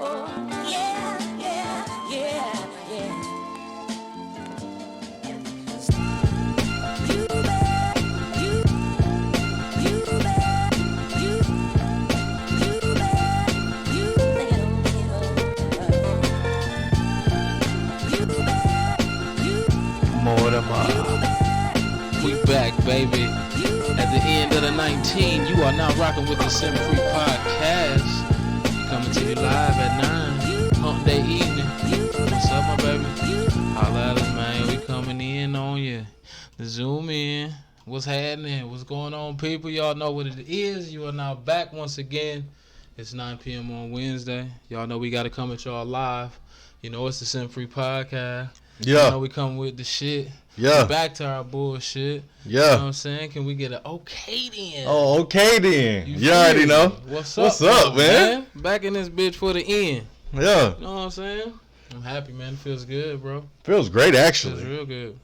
We back, baby. At the end of the 19, you are now rocking with the SimpFree podcast. We coming to you live at 9, hump day evening. What's up, my baby? Holla at us, man. We coming in on you. Zoom in. What's happening? What's going on, people? Y'all know what it is. You are now back once again. It's 9 p.m. on Wednesday. Y'all know we got to come at y'all live. You know, it's the SimpFree podcast. Yeah. You know, we come with the shit. Yeah. Back to our bullshit. Yeah. You know what I'm saying? Can we get an okay then? Oh, okay then. You already know. What's up, man? Back in this bitch for the end. Yeah. You know what I'm saying? I'm happy, man. It feels good, bro. Feels great, actually. Feels real good.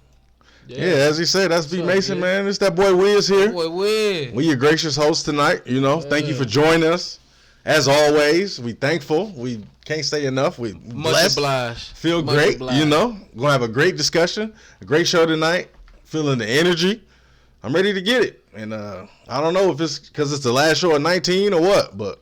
Yeah, as he said, that's B Mason, man. It's that boy Wizz here. Boy Wizz. We your gracious host tonight. You know, thank you for joining us. As always, we thankful. We can't say enough. We blessed. Obliged. Feel Much great. obliged. You know, gonna have a great discussion, a great show tonight. Feeling the energy. I'm ready to get it. And I don't know if it's because it's the last show of 19 or what, but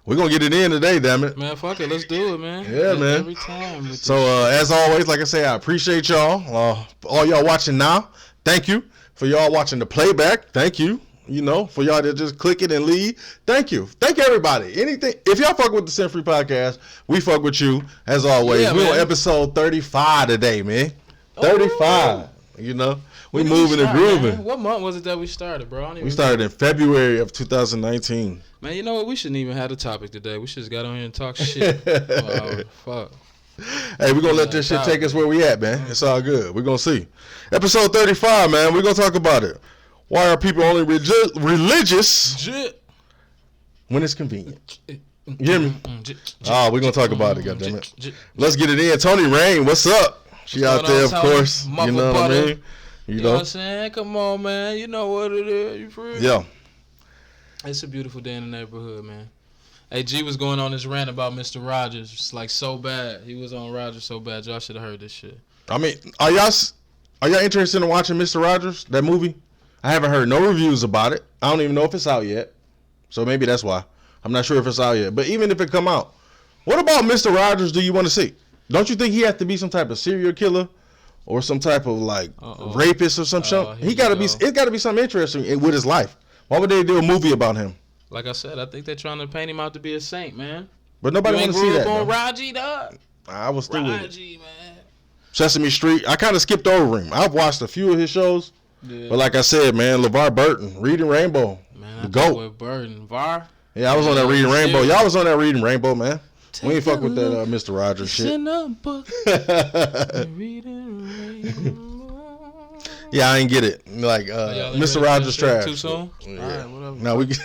we're gonna get it in today. Damn it, Man, fuck it. Let's do it, man. Yeah, man. Every time. So as always, like I say, I appreciate y'all. All y'all watching now, thank you. For y'all watching the playback, thank you. You know, for y'all to just click it and leave, thank you. Thank everybody. Anything, if y'all fuck with the SimpFree podcast, we fuck with you as always. Yeah, We're on man. episode 35 today, man. 35. You know, we moving and grooving. Man? What month was it that we started, bro? We started in February of 2019. Man, you know what? We shouldn't even have a topic today. We should just got on here and talk shit. Fuck. Hey, we're going to let this shit take us where we at, man. It's all good. We're going to see. Episode 35, man. We're going to talk about it. Why are people only religious when it's convenient? You hear me? We're going to talk about it, goddammit. Let's get it in. Tony Rain, what's up? She out there, of course. You know what I mean? You know what I'm saying? Come on, man. You know what it is. You free? Yeah. It's a beautiful day in the neighborhood, man. Hey, G was going on this rant about Mr. Rogers. It's like so bad. He was on Rogers so bad. Y'all should have heard this shit. I mean, are y'all interested in watching Mr. Rogers, that movie? I haven't heard no reviews about it. I don't even know if it's out yet. So maybe that's why. I'm not sure if it's out yet. But even if it come out, what about Mr. Rogers do you want to see? Don't you think he has to be some type of serial killer or some type of like rapist or some shit? He got to be. It's got to be something interesting with his life. Why would they do a movie about him? Like I said, I think they're trying to paint him out to be a saint, man. But nobody want to see that. On Raji, dog. I was through with Raji, man. Sesame Street. I kind of skipped over him. I've watched a few of his shows. Yeah. But like I said, man, LeVar Burton, Reading Rainbow, Man, the GOAT. with Burton. VAR? Yeah, I was on that Reading Rainbow. Y'all was on that Reading Rainbow, man. We ain't fuck with that Mr. Rogers shit. In a book. Reading Rainbow. Yeah, I ain't get it. Like Mr. Rogers trash. Too soon? Yeah. All right, whatever. No, we. You know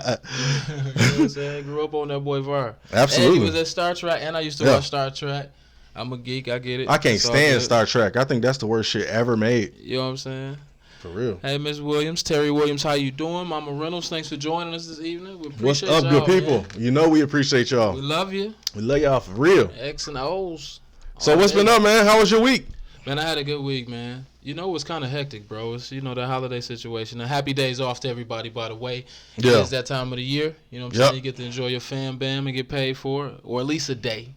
what I'm saying? Grew up on that boy VAR. Absolutely. And he was at Star Trek, and I used to watch Star Trek. I'm a geek. I get it. I can't It's all stand good. Star Trek. I think that's the worst shit ever made. You know what I'm saying? For real. Hey, Miss Williams, Terry Williams, how you doing? Mama Reynolds, thanks for joining us this evening. We What's appreciate up, y'all, good people? man. You know we appreciate y'all. We love you. We love y'all for real. X and O's. So what's been up, man? How was your week? Man, I had a good week, man. You know, it was kind of hectic, bro. It's, the holiday situation. And happy days off to everybody, by the way. Yeah. It's that time of the year. You know what I'm saying? You get to enjoy your fam bam and get paid for it. Or at least a day.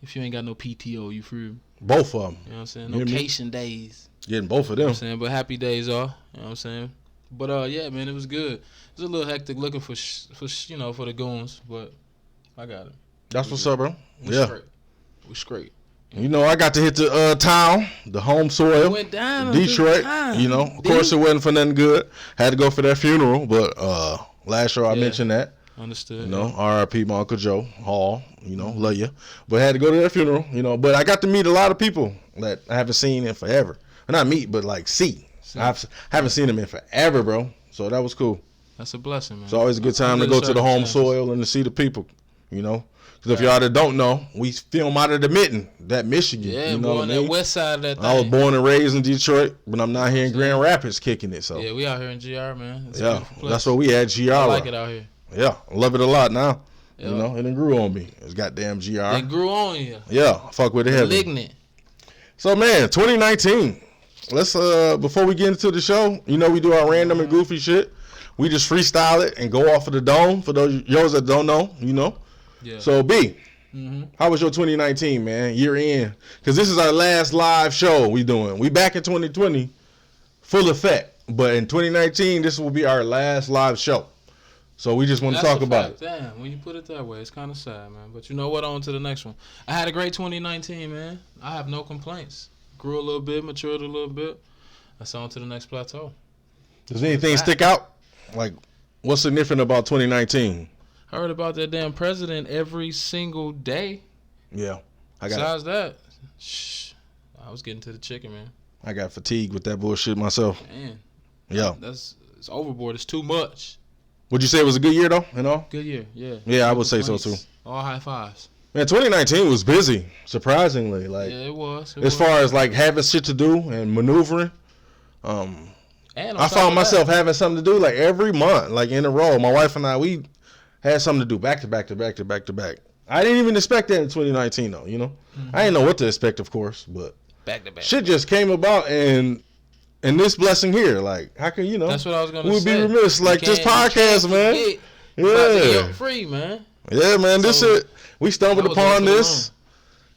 If you ain't got no PTO, you free. Both of them. You know what I'm saying? You hear me? Location days. Getting both of You know them. what I'm saying? But happy days off. You know what I'm saying? But, yeah, man, it was good. It was a little hectic looking for the goons. But I got it. That's what's up, bro. We straight. You know, I got to hit the town, the home soil, Went down Detroit. You know, of course it wasn't for nothing good. Had to go for that funeral, but last show I mentioned that. Understood. You know, R.I.P. my Uncle Joe Hall. You know, love you. But I had to go to that funeral. You know, but I got to meet a lot of people that I haven't seen in forever. Well, not meet, but like see. I haven't seen them in forever, bro. So that was cool. That's a blessing, man. It's always a good time to go to the home soil and to see the people. You know. Because if y'all that don't know, we film out of the Mitten, that Michigan. Yeah, you know on that west side of that thing. I was born and raised in Detroit, but I'm not here in Grand Rapids kicking it. So yeah, we out here in GR, man. It's yeah, that's what we at GR. I like it out here. Yeah, I love it a lot now. Yep. You know, it done grew on me. It's goddamn GR. It grew on you. Yeah, fuck with it heavy. Malignant. So man, 2019. Let's before we get into the show, you know we do our random and goofy shit. We just freestyle it and go off of the dome for those that don't know, you know. Yeah. So B, how was your 2019, man? Year end, because this is our last live show we doing. We back in 2020, full effect, but in 2019 this will be our last live show. So we just want to talk about it. Damn, when you put it that way, it's kind of sad, man. But you know what? On to the next one. I had a great 2019, man. I have no complaints. Grew a little bit, matured a little bit. That's on to the next plateau. Does anything stick out? Like, what's significant about 2019? I heard about that damn president every single day. Yeah. Besides that, I was getting to the chicken, man. I got fatigued with that bullshit myself. Man. Yeah. It's overboard. It's too much. Would you say it was a good year, though? You know? Good year, yeah. Yeah, I would say so, too. All high fives. Man, 2019 was busy, surprisingly. Like, yeah, it was. As far as, like, having shit to do and maneuvering. And I found myself having something to do, like, every month, like, in a row. My wife and I, we had something to do back to back to back to back to back. I didn't even expect that in 2019, though, you know? I didn't know what to expect, of course, but back to back. Shit just came about, and this blessing here, like, how can, you know? That's what I was going to say. We'd be remiss, like, this podcast, man. Yeah. Free, man. Yeah, man, this shit, we stumbled upon this,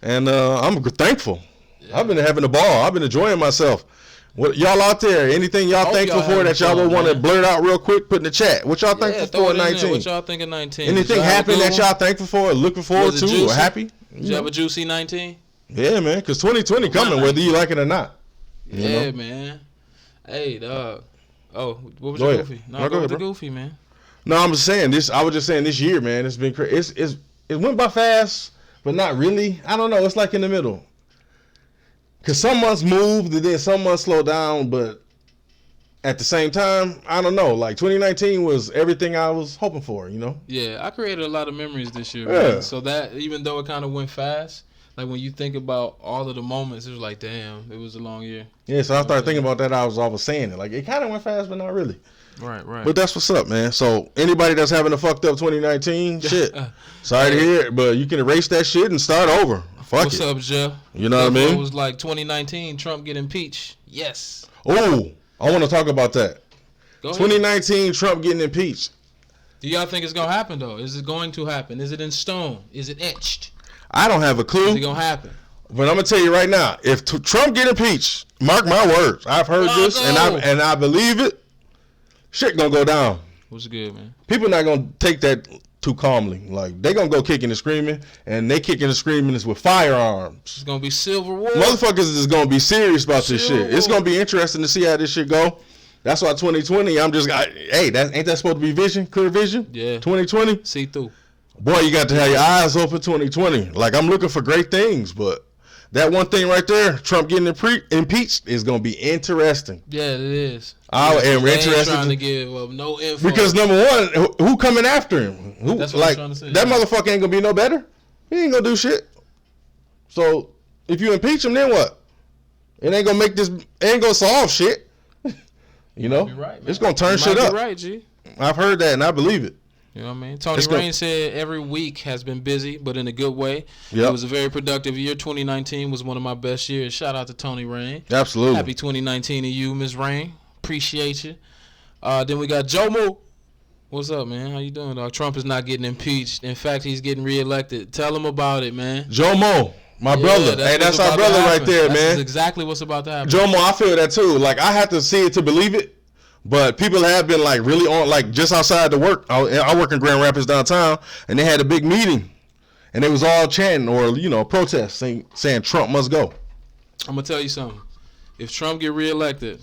and I'm thankful. Yeah. I've been having a ball. I've been enjoying myself. What y'all out there? Anything y'all thankful for that y'all would want to blurt out real quick? Put in the chat. What y'all thankful for in 19? What y'all think of 19? Anything happen that y'all thankful for, or looking forward to, or happy? Did you have a juicy 19? Yeah, man, because 2020 coming, whether you like it or not. Yeah, man. Hey, dog. Oh, what was your goofy? No, go with the goofy, man. No, I'm just saying this. I was just saying this year, man. It's been crazy. It went by fast, but not really. I don't know. It's like in the middle. Cause some months moved and then some months slowed down, but at the same time, I don't know. Like 2019 was everything I was hoping for, you know? Yeah, I created a lot of memories this year, yeah. Man. So that even though it kind of went fast, like when you think about all of the moments, it was like, damn, it was a long year. Yeah, so I started thinking about that. I was saying it. Like it kind of went fast, but not really. Right. But that's what's up, man. So anybody that's having a fucked up 2019, shit, sorry to hear it, but you can erase that shit and start over. Fuck What's up, Jeff? You know what I mean? It was like 2019, Trump get impeached. Yes. Oh, I want to talk about that. Go 2019, ahead. Trump getting impeached. Do y'all think it's going to happen, though? Is it going to happen? Is it in stone? Is it etched? I don't have a clue. Is it going to happen? But I'm going to tell you right now, if Trump get impeached, mark my words. I've heard this, and I believe it. Shit going to go down. What's good, man? People not going to take that too calmly. Like, they going to go kicking and screaming, and they kicking and screaming is with firearms. It's going to be civil war. Motherfuckers is going to be serious about this shit. It's going to be interesting to see how this shit go. That's why 2020, ain't that supposed to be vision? Clear vision? Yeah. 2020? See through. Boy, you got to have your eyes open 2020. Like, I'm looking for great things, but that one thing right there, Trump getting impeached, is going to be interesting. Yeah, it is. I am interested. Trying to give no info. Because number one, who coming after him? That's what I'm trying to say. That motherfucker ain't going to be no better. He ain't going to do shit. So, if you impeach him, then what? It ain't going to solve shit. You know? Right, it's going to turn shit up. Right, G. I've heard that and I believe it. You know what I mean? Tony Rain said every week has been busy, but in a good way. Yep. It was a very productive year. 2019 was one of my best years. Shout out to Tony Rain. Absolutely. Happy 2019 to you, Ms. Rain. Appreciate you. Then we got Jomo. What's up, man? How you doing, dog? Trump is not getting impeached. In fact, he's getting reelected. Tell him about it, man. Jomo, my brother. That's our brother right there, man. That's exactly what's about to happen. Jomo, I feel that too. Like, I have to see it to believe it. But people have been like really on, like just outside the work. I work in Grand Rapids downtown, and they had a big meeting, and they was all chanting or protest saying Trump must go. I'm gonna tell you something. If Trump get reelected,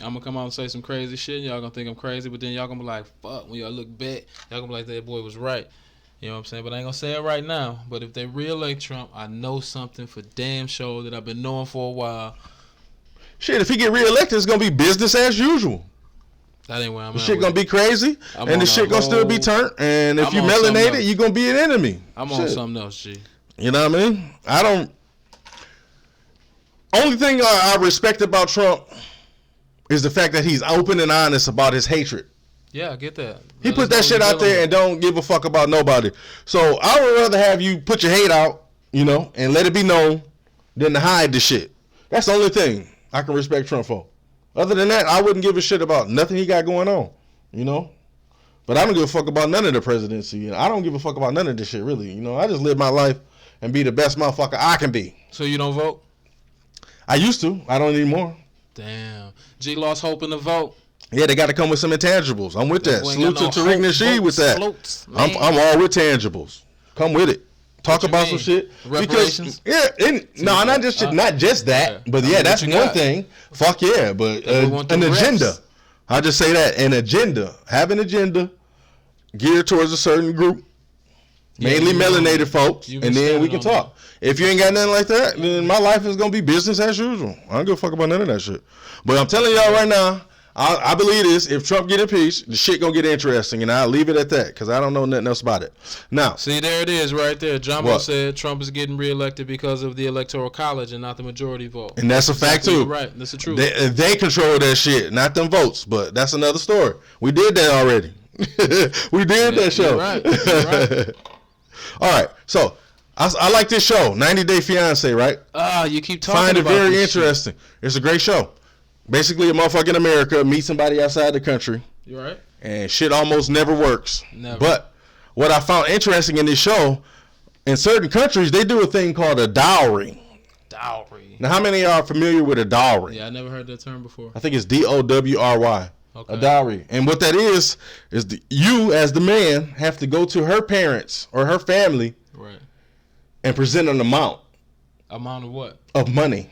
I'm gonna come out and say some crazy shit. Y'all gonna think I'm crazy, but then y'all gonna be like, "Fuck!" When y'all look back, y'all gonna be like, "That boy was right." You know what I'm saying? But I ain't gonna say it right now. But if they reelect Trump, I know something for damn sure that I've been knowing for a while. Shit, if he get reelected, it's gonna be business as usual. That ain't where I'm at. The shit gonna be crazy, and the shit gonna still be turned. And if you melanated, you gonna be an enemy. I'm on something else, G. You know what I mean? Only thing I respect about Trump is the fact that he's open and honest about his hatred. Yeah, I get that. He put that shit out there and don't give a fuck about nobody. So I would rather have you put your hate out, and let it be known than to hide the shit. That's the only thing I can respect Trump for. Other than that, I wouldn't give a shit about nothing he got going on, But I don't give a fuck about none of the presidency. I don't give a fuck about none of this shit, really. I just live my life and be the best motherfucker I can be. So you don't vote? I used to. I don't anymore. Damn. G lost hope in the vote. Yeah, they got to come with some intangibles. I'm with that. Salute to Tariq Nasheed with that. Floats, I'm all with tangibles. Come with it. Talk about some shit. Reparations? Not just that. But yeah, that's one thing. Fuck yeah. But an agenda. I'll just say that. An agenda. Have an agenda geared towards a certain group. Mainly melanated folks. And then we can talk. If you ain't got nothing like that, then my life is going to be business as usual. I don't give a fuck about none of that shit. But I'm telling y'all right now, I believe this. If Trump get impeached, the shit gonna get interesting, and I'll leave it at that because I don't know nothing else about it. Now, see, there it is, right there. Jumbo said Trump is getting reelected because of the Electoral College and not the majority vote. And that's a fact too. Right, that's the truth. They control that shit, not them votes. But that's another story. We did that already. We did that show. You're right. All right, so I like this show, 90 Day Fiance. Right? You keep talking. Find it about very interesting. It's a great show. Basically, a motherfucker in America meets somebody outside the country. You right? And shit almost never works. Never. But what I found interesting in this show, in certain countries, they do a thing called a dowry. Dowry. Now, how many are familiar with a dowry? Yeah, I never heard that term before. I think it's DOWRY. Okay. A dowry. And what that is you, as the man, have to go to her parents or her family right, and present an amount. Amount of what? Of money.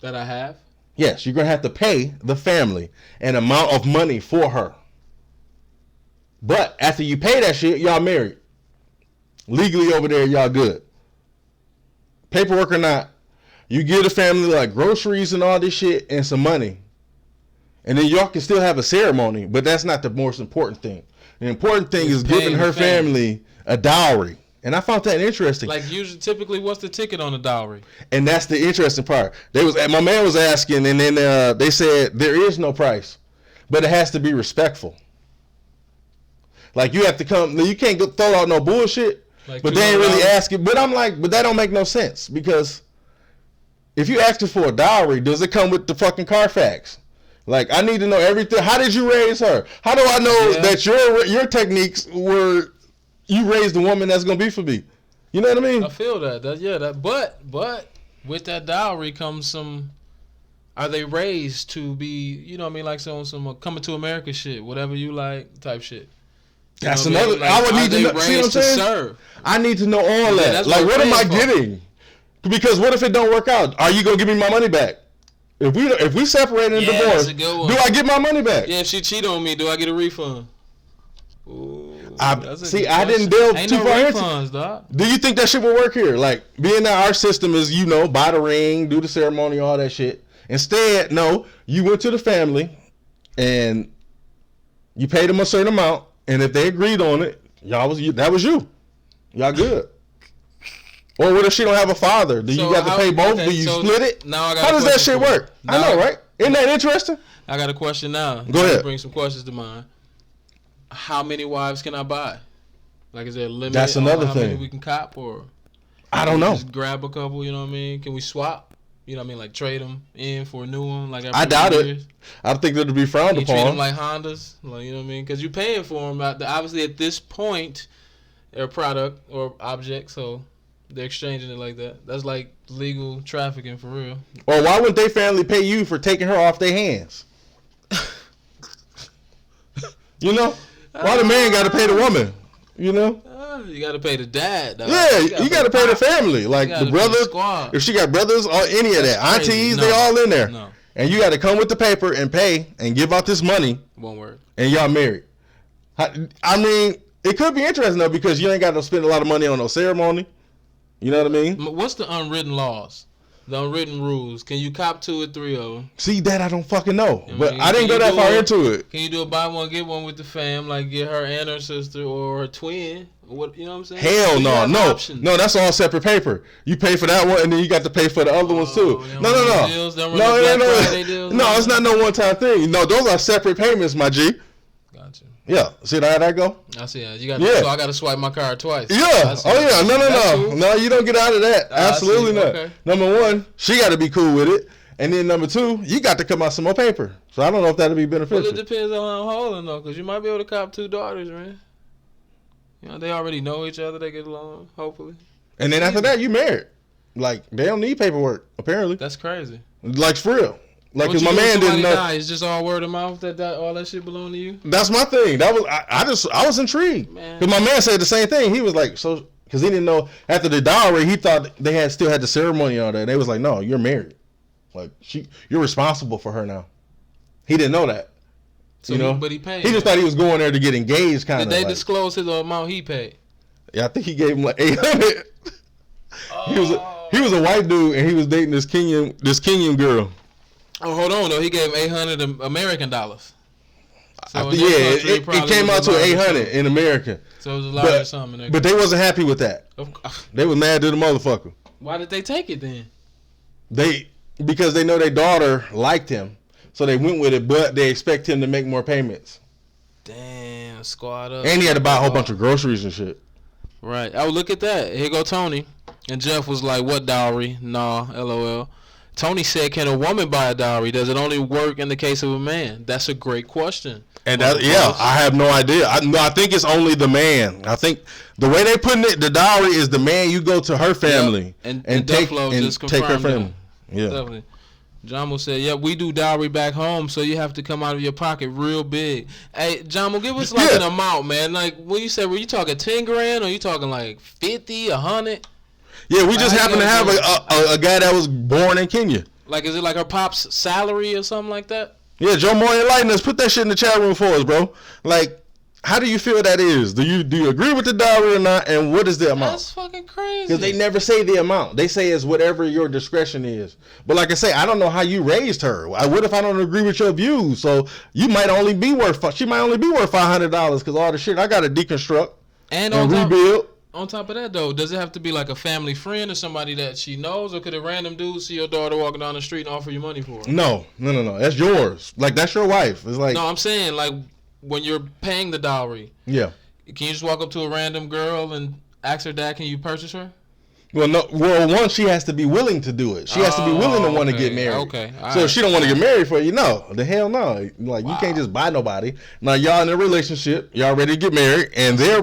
That I have? Yes, you're going to have to pay the family an amount of money for her. But after you pay that shit, y'all married. Legally over there, y'all good. Paperwork or not, you give the family like groceries and all this shit and some money. And then y'all can still have a ceremony, but that's not the most important thing. The important thing is giving her family a dowry. And I found that interesting. Like usually, typically, what's the ticket on a dowry? And that's the interesting part. My man was asking, and then they said there is no price, but it has to be respectful. Like you have to come. You can't go throw out no bullshit. Like but they ain't really asking. But I'm like, but that don't make no sense because if you asking for a dowry, does it come with the fucking Carfax? Like I need to know everything. How did you raise her? How do I know that your techniques were? You raised the woman that's gonna be for me. You know what I mean? I feel that. But with that dowry comes some. Are they raised to be? Like some coming to America shit, whatever you like type shit. That's another. I would need to know. See what I'm saying? Serve? I need to know all that. Like, what am I getting? Because what if it don't work out? Are you gonna give me my money back? If we separate and divorce, do I get my money back? Yeah, if she cheat on me, do I get a refund? Ooh, I didn't delve too far refunds, dog. Do you think that shit will work here? Like, being that our system is, buy the ring, do the ceremony, all that shit. Instead, no, you went to the family and you paid them a certain amount, and if they agreed on it, that was you. Y'all good. Or what if she don't have a father? Do you got to pay both? Do you split it? Now how does that shit work? I know, right? Isn't that interesting? I got a question now. Go ahead. Bring some questions to mind. How many wives can I buy? Like, is there a limit? That's another thing. How many we can cop, or I don't know. Just grab a couple. You know what I mean? Can we swap? You know what I mean? Like trade them in for a new one. Like I doubt it. I think that would be frowned upon. Treat them like Hondas. Like, you know what I mean? Because you're paying for them. Obviously, at this point, they're a product or object, so they're exchanging it like that. That's like legal trafficking for real. Or why wouldn't they family pay you for taking her off their hands? Why the man got to pay the woman? You got to pay the dad. Dog. Yeah, you got to pay the family. Like the brothers, if she got brothers or any of that. Aunties, they all in there. No. And you got to come with the paper and pay and give out this money. Won't work. And y'all married. I mean, it could be interesting though because you ain't got to spend a lot of money on no ceremony. You know what I mean? What's the unwritten laws? The unwritten rules. Can you cop 2 or 3 of them? See, that I don't fucking know. But I didn't go that far into it. Can you do a buy one, get one with the fam? Like get her and her sister or her twin? What, you know what I'm saying? Hell no. No, that's all separate paper. You pay for that one and then you got to pay for the other ones too. No. No, it's not no one-time thing. No, those are separate payments, my G. Gotcha. Yeah. See how that go? I see. You got. So I got to swipe my card twice. Yeah. Oh yeah. No. No, you don't get out of that. Absolutely not. Okay. Number one, she got to be cool with it, and then number two, you got to come out some more paper. So I don't know if that'll be beneficial. Well, it depends on how I'm holding though, because you might be able to cop 2 daughters, man. You know, they already know each other. They get along, hopefully. And then after that, you married. Like, they don't need paperwork, apparently. That's crazy. Like, for real. Like, because my man didn't know. Die? It's just all word of mouth that all that shit belong to you? That's my thing. That was I was intrigued. Because my man said the same thing. He was like, so, because he didn't know, after the dowry, he thought they still had the ceremony on there. They was like, no, you're married. Like, you're responsible for her now. He didn't know that. So but he paid. He just thought he was going there to get engaged, kind of. Did they disclose his amount he paid? Yeah, I think he gave him like $800. He was a white dude, and he was dating this Kenyan girl. Oh, hold on though. He gave him 800 American dollars. So it came out to 800 in America. So it was a lot or something. But they wasn't happy with that. They was mad to the motherfucker. Why did they take it then? Because they know their daughter liked him, so they went with it. But they expect him to make more payments. Damn, squad up. And he had to buy a whole bunch of groceries and shit. Right. Oh, look at that. Here go Tony. And Jeff was like, what dowry? Nah, LOL. Tony said, can a woman buy a dowry? Does it only work in the case of a man? That's a great question. And I have no idea. I think it's only the man. I think the way they putting it, the dowry is the man. You go to her family and take her family. Yeah. Definitely. Jamo said, "Yep, we do dowry back home, so you have to come out of your pocket real big." Hey, Jamo, give us like an amount, man. Like, when you said, were you talking 10 grand or you talking like 50, 100? Yeah, we just happen to have a guy that was born in Kenya. Like, is it like her pop's salary or something like that? Yeah, Joe Moore, enlighten us. Put that shit in the chat room for us, bro. Like, how do you feel that is? Do you agree with the dowry or not? And what is the amount? That's fucking crazy. Because they never say the amount. They say it's whatever your discretion is. But like I say, I don't know how you raised her. What if I don't agree with your views? So she might only be worth $500 because all the shit I got to deconstruct and rebuild. On top of that, though, does it have to be like a family friend or somebody that she knows, or could a random dude see your daughter walking down the street and offer you money for it? No. That's yours. Like, that's your wife. It's like, no, I'm saying, like, when you're paying the dowry, yeah, can you just walk up to a random girl and ask her dad, can you purchase her? Well, no. Well, one, she has to be willing to do it. She has to be willing to want to get married. Okay. So if she don't want to get married for you, no. The hell no. Like, you can't just buy nobody. Now, y'all in a relationship, y'all ready to get married, and their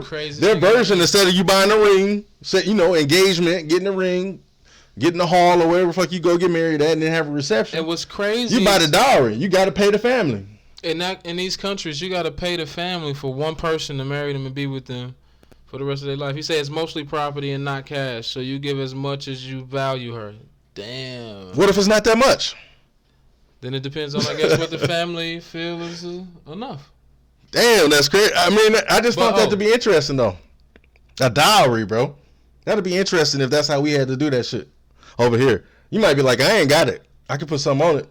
version, instead of you buying a ring, engagement, getting a ring, getting the hall or wherever the fuck you go get married at, and then have a reception. And what's crazy, you buy the dowry. You got to pay the family. In these countries, you got to pay the family for one person to marry them and be with them for the rest of their life. He said it's mostly property and not cash, so you give as much as you value her. Damn. What if it's not that much? Then it depends on, I guess, what the family feels is enough. Damn, that's crazy. I mean, I just found that to be interesting, though. A dowry, bro. That'd be interesting if that's how we had to do that shit over here. You might be like, I ain't got it. I can put something on it.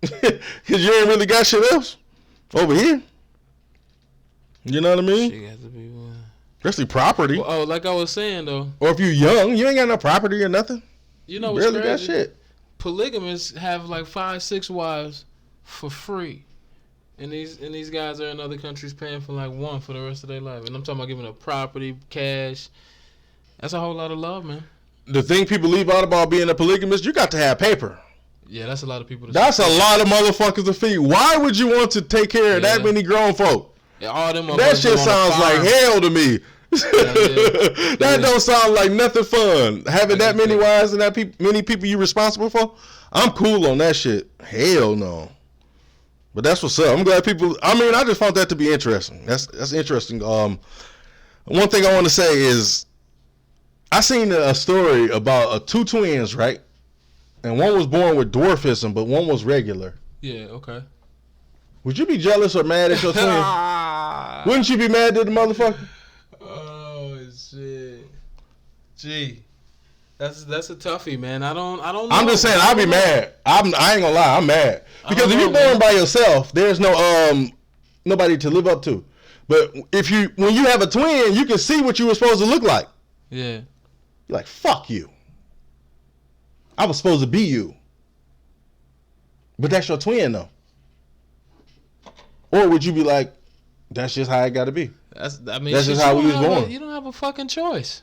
Because you ain't really got shit else over here. You know what I mean? She got to be one. Especially property. Well, like I was saying, though. Or if you young, you ain't got no property or nothing. You know what's crazy? Got shit. Polygamists have like 5, 6 wives for free. And these guys are in other countries paying for like one for the rest of their life. And I'm talking about giving up property, cash. That's a whole lot of love, man. The thing people leave out about being a polygamist, you got to have paper. Yeah, that's a lot of people. That's a lot of motherfuckers to feed. Why would you want to take care of that many grown folk? Yeah, all them that shit sounds like hell to me. That don't sound like nothing fun. Having that many wives and that many people you responsible for, I'm cool on that shit. Hell no. But that's what's up. I'm glad people. I mean, I just found that to be interesting. That's interesting. One thing I want to say is, I seen a story about 2 twins, right? And one was born with dwarfism, but one was regular. Yeah, okay. Would you be jealous or mad at your twin? Wouldn't you be mad at the motherfucker? Oh shit. Gee. That's a toughie, man. I don't know. I'm just saying I'd be mad. I ain't gonna lie, I'm mad. Because if you're born by yourself, there's no nobody to live up to. But when you have a twin, you can see what you were supposed to look like. Yeah. You're like, fuck you. I was supposed to be you. But that's your twin, though. Or would you be like, That's just how it got to be. That's just how we was born. You don't have a fucking choice.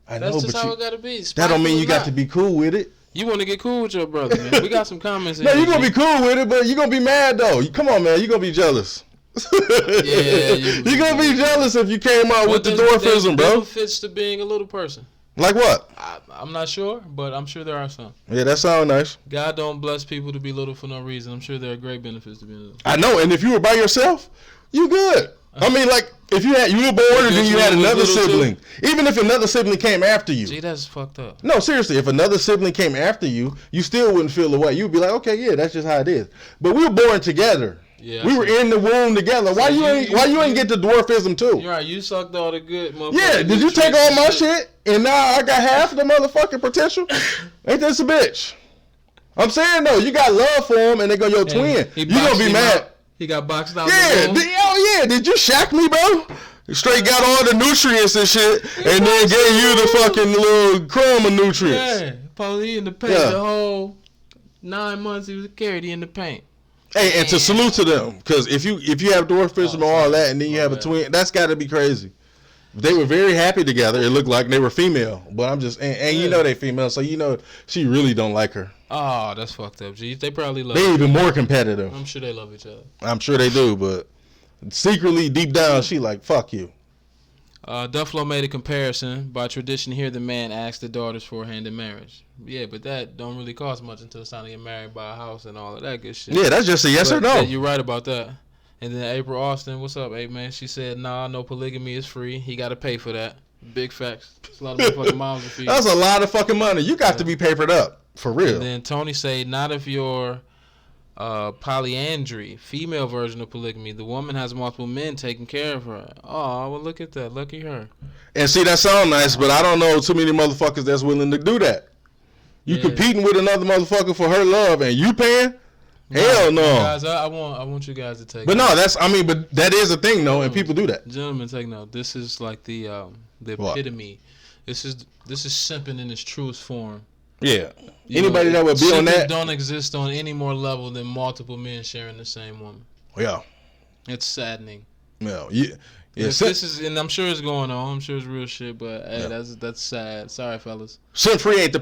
I know, That's just but how it got to be. That don't mean you got to be cool with it. You want to get cool with your brother, man. We got some comments. No, you're going to be cool with it, but you're going to be mad, though. Come on, man. You're going to be jealous. Yeah, you're going to be jealous if you came out with the dwarfism, bro. Benefits to being a little person. Like what? I'm not sure, but I'm sure there are some. Yeah, that sounds nice. God don't bless people to be little for no reason. I'm sure there are great benefits to being little. I know, and if you were by yourself, you good. I mean, like, if you were born and then you had another sibling, even if another sibling came after you. Gee, that's fucked up. No, seriously, if another sibling came after you, you still wouldn't feel the way. You'd be like, okay, yeah, that's just how it is. But we were born together. Yeah, we were in the womb together. Why you ain't get the dwarfism too? You're right. You sucked all the good motherfuckers. Yeah, did you take all my shit and now I got half the motherfucking potential? Ain't this a bitch? I'm saying though, you got love for him and they go your twin. You gonna be mad. He got boxed out. Yeah, did you shack me, bro? Straight got all the nutrients and shit, and then gave you the fucking little crumb of nutrients. Yeah, probably in the paint the whole 9 months he was carried in the paint. Hey, and to salute to them, because if you have dwarfism and all that, and then you have a twin, that's got to be crazy. They were very happy together. It looked like they were female, but I'm just and you know they female, so you know she really don't like her. Oh, that's fucked up. Geez, they probably love. They even more competitive. I'm sure they love each other. I'm sure they do, but secretly deep down, she like fuck you. Dufflo made a comparison. By tradition, here the man asks the daughters for a hand in marriage. Yeah, but that don't really cost much until it's time to get married, buy a house, and all of that good shit. Yeah, that's just a yes or no. Yeah, you're right about that. And then April Austin, what's up, Ape man? She said, nah, no polygamy is free. He got to pay for that. Big facts. It's a lot of motherfucking moms to feed. That's a lot of fucking money. You got to be papered up, for real. And then Tony said, not if you're polyandry, female version of polygamy. The woman has multiple men taking care of her. Oh, well, look at that. Lucky her. And see, that sound nice, but I don't know too many motherfuckers that's willing to do that. You competing with another motherfucker for her love and you paying? Hell no. Guys, I want you guys to take But note. But that is a thing though, and people do that. Gentlemen, take note. This is like the epitome. This is simping in its truest form. Yeah. Anybody that would be on that don't exist on any more level than multiple men sharing the same woman. Yeah. It's saddening. Yeah. This is, and I'm sure it's going on. I'm sure it's real shit, but hey, that's sad. Sorry, fellas. SimpFree ain't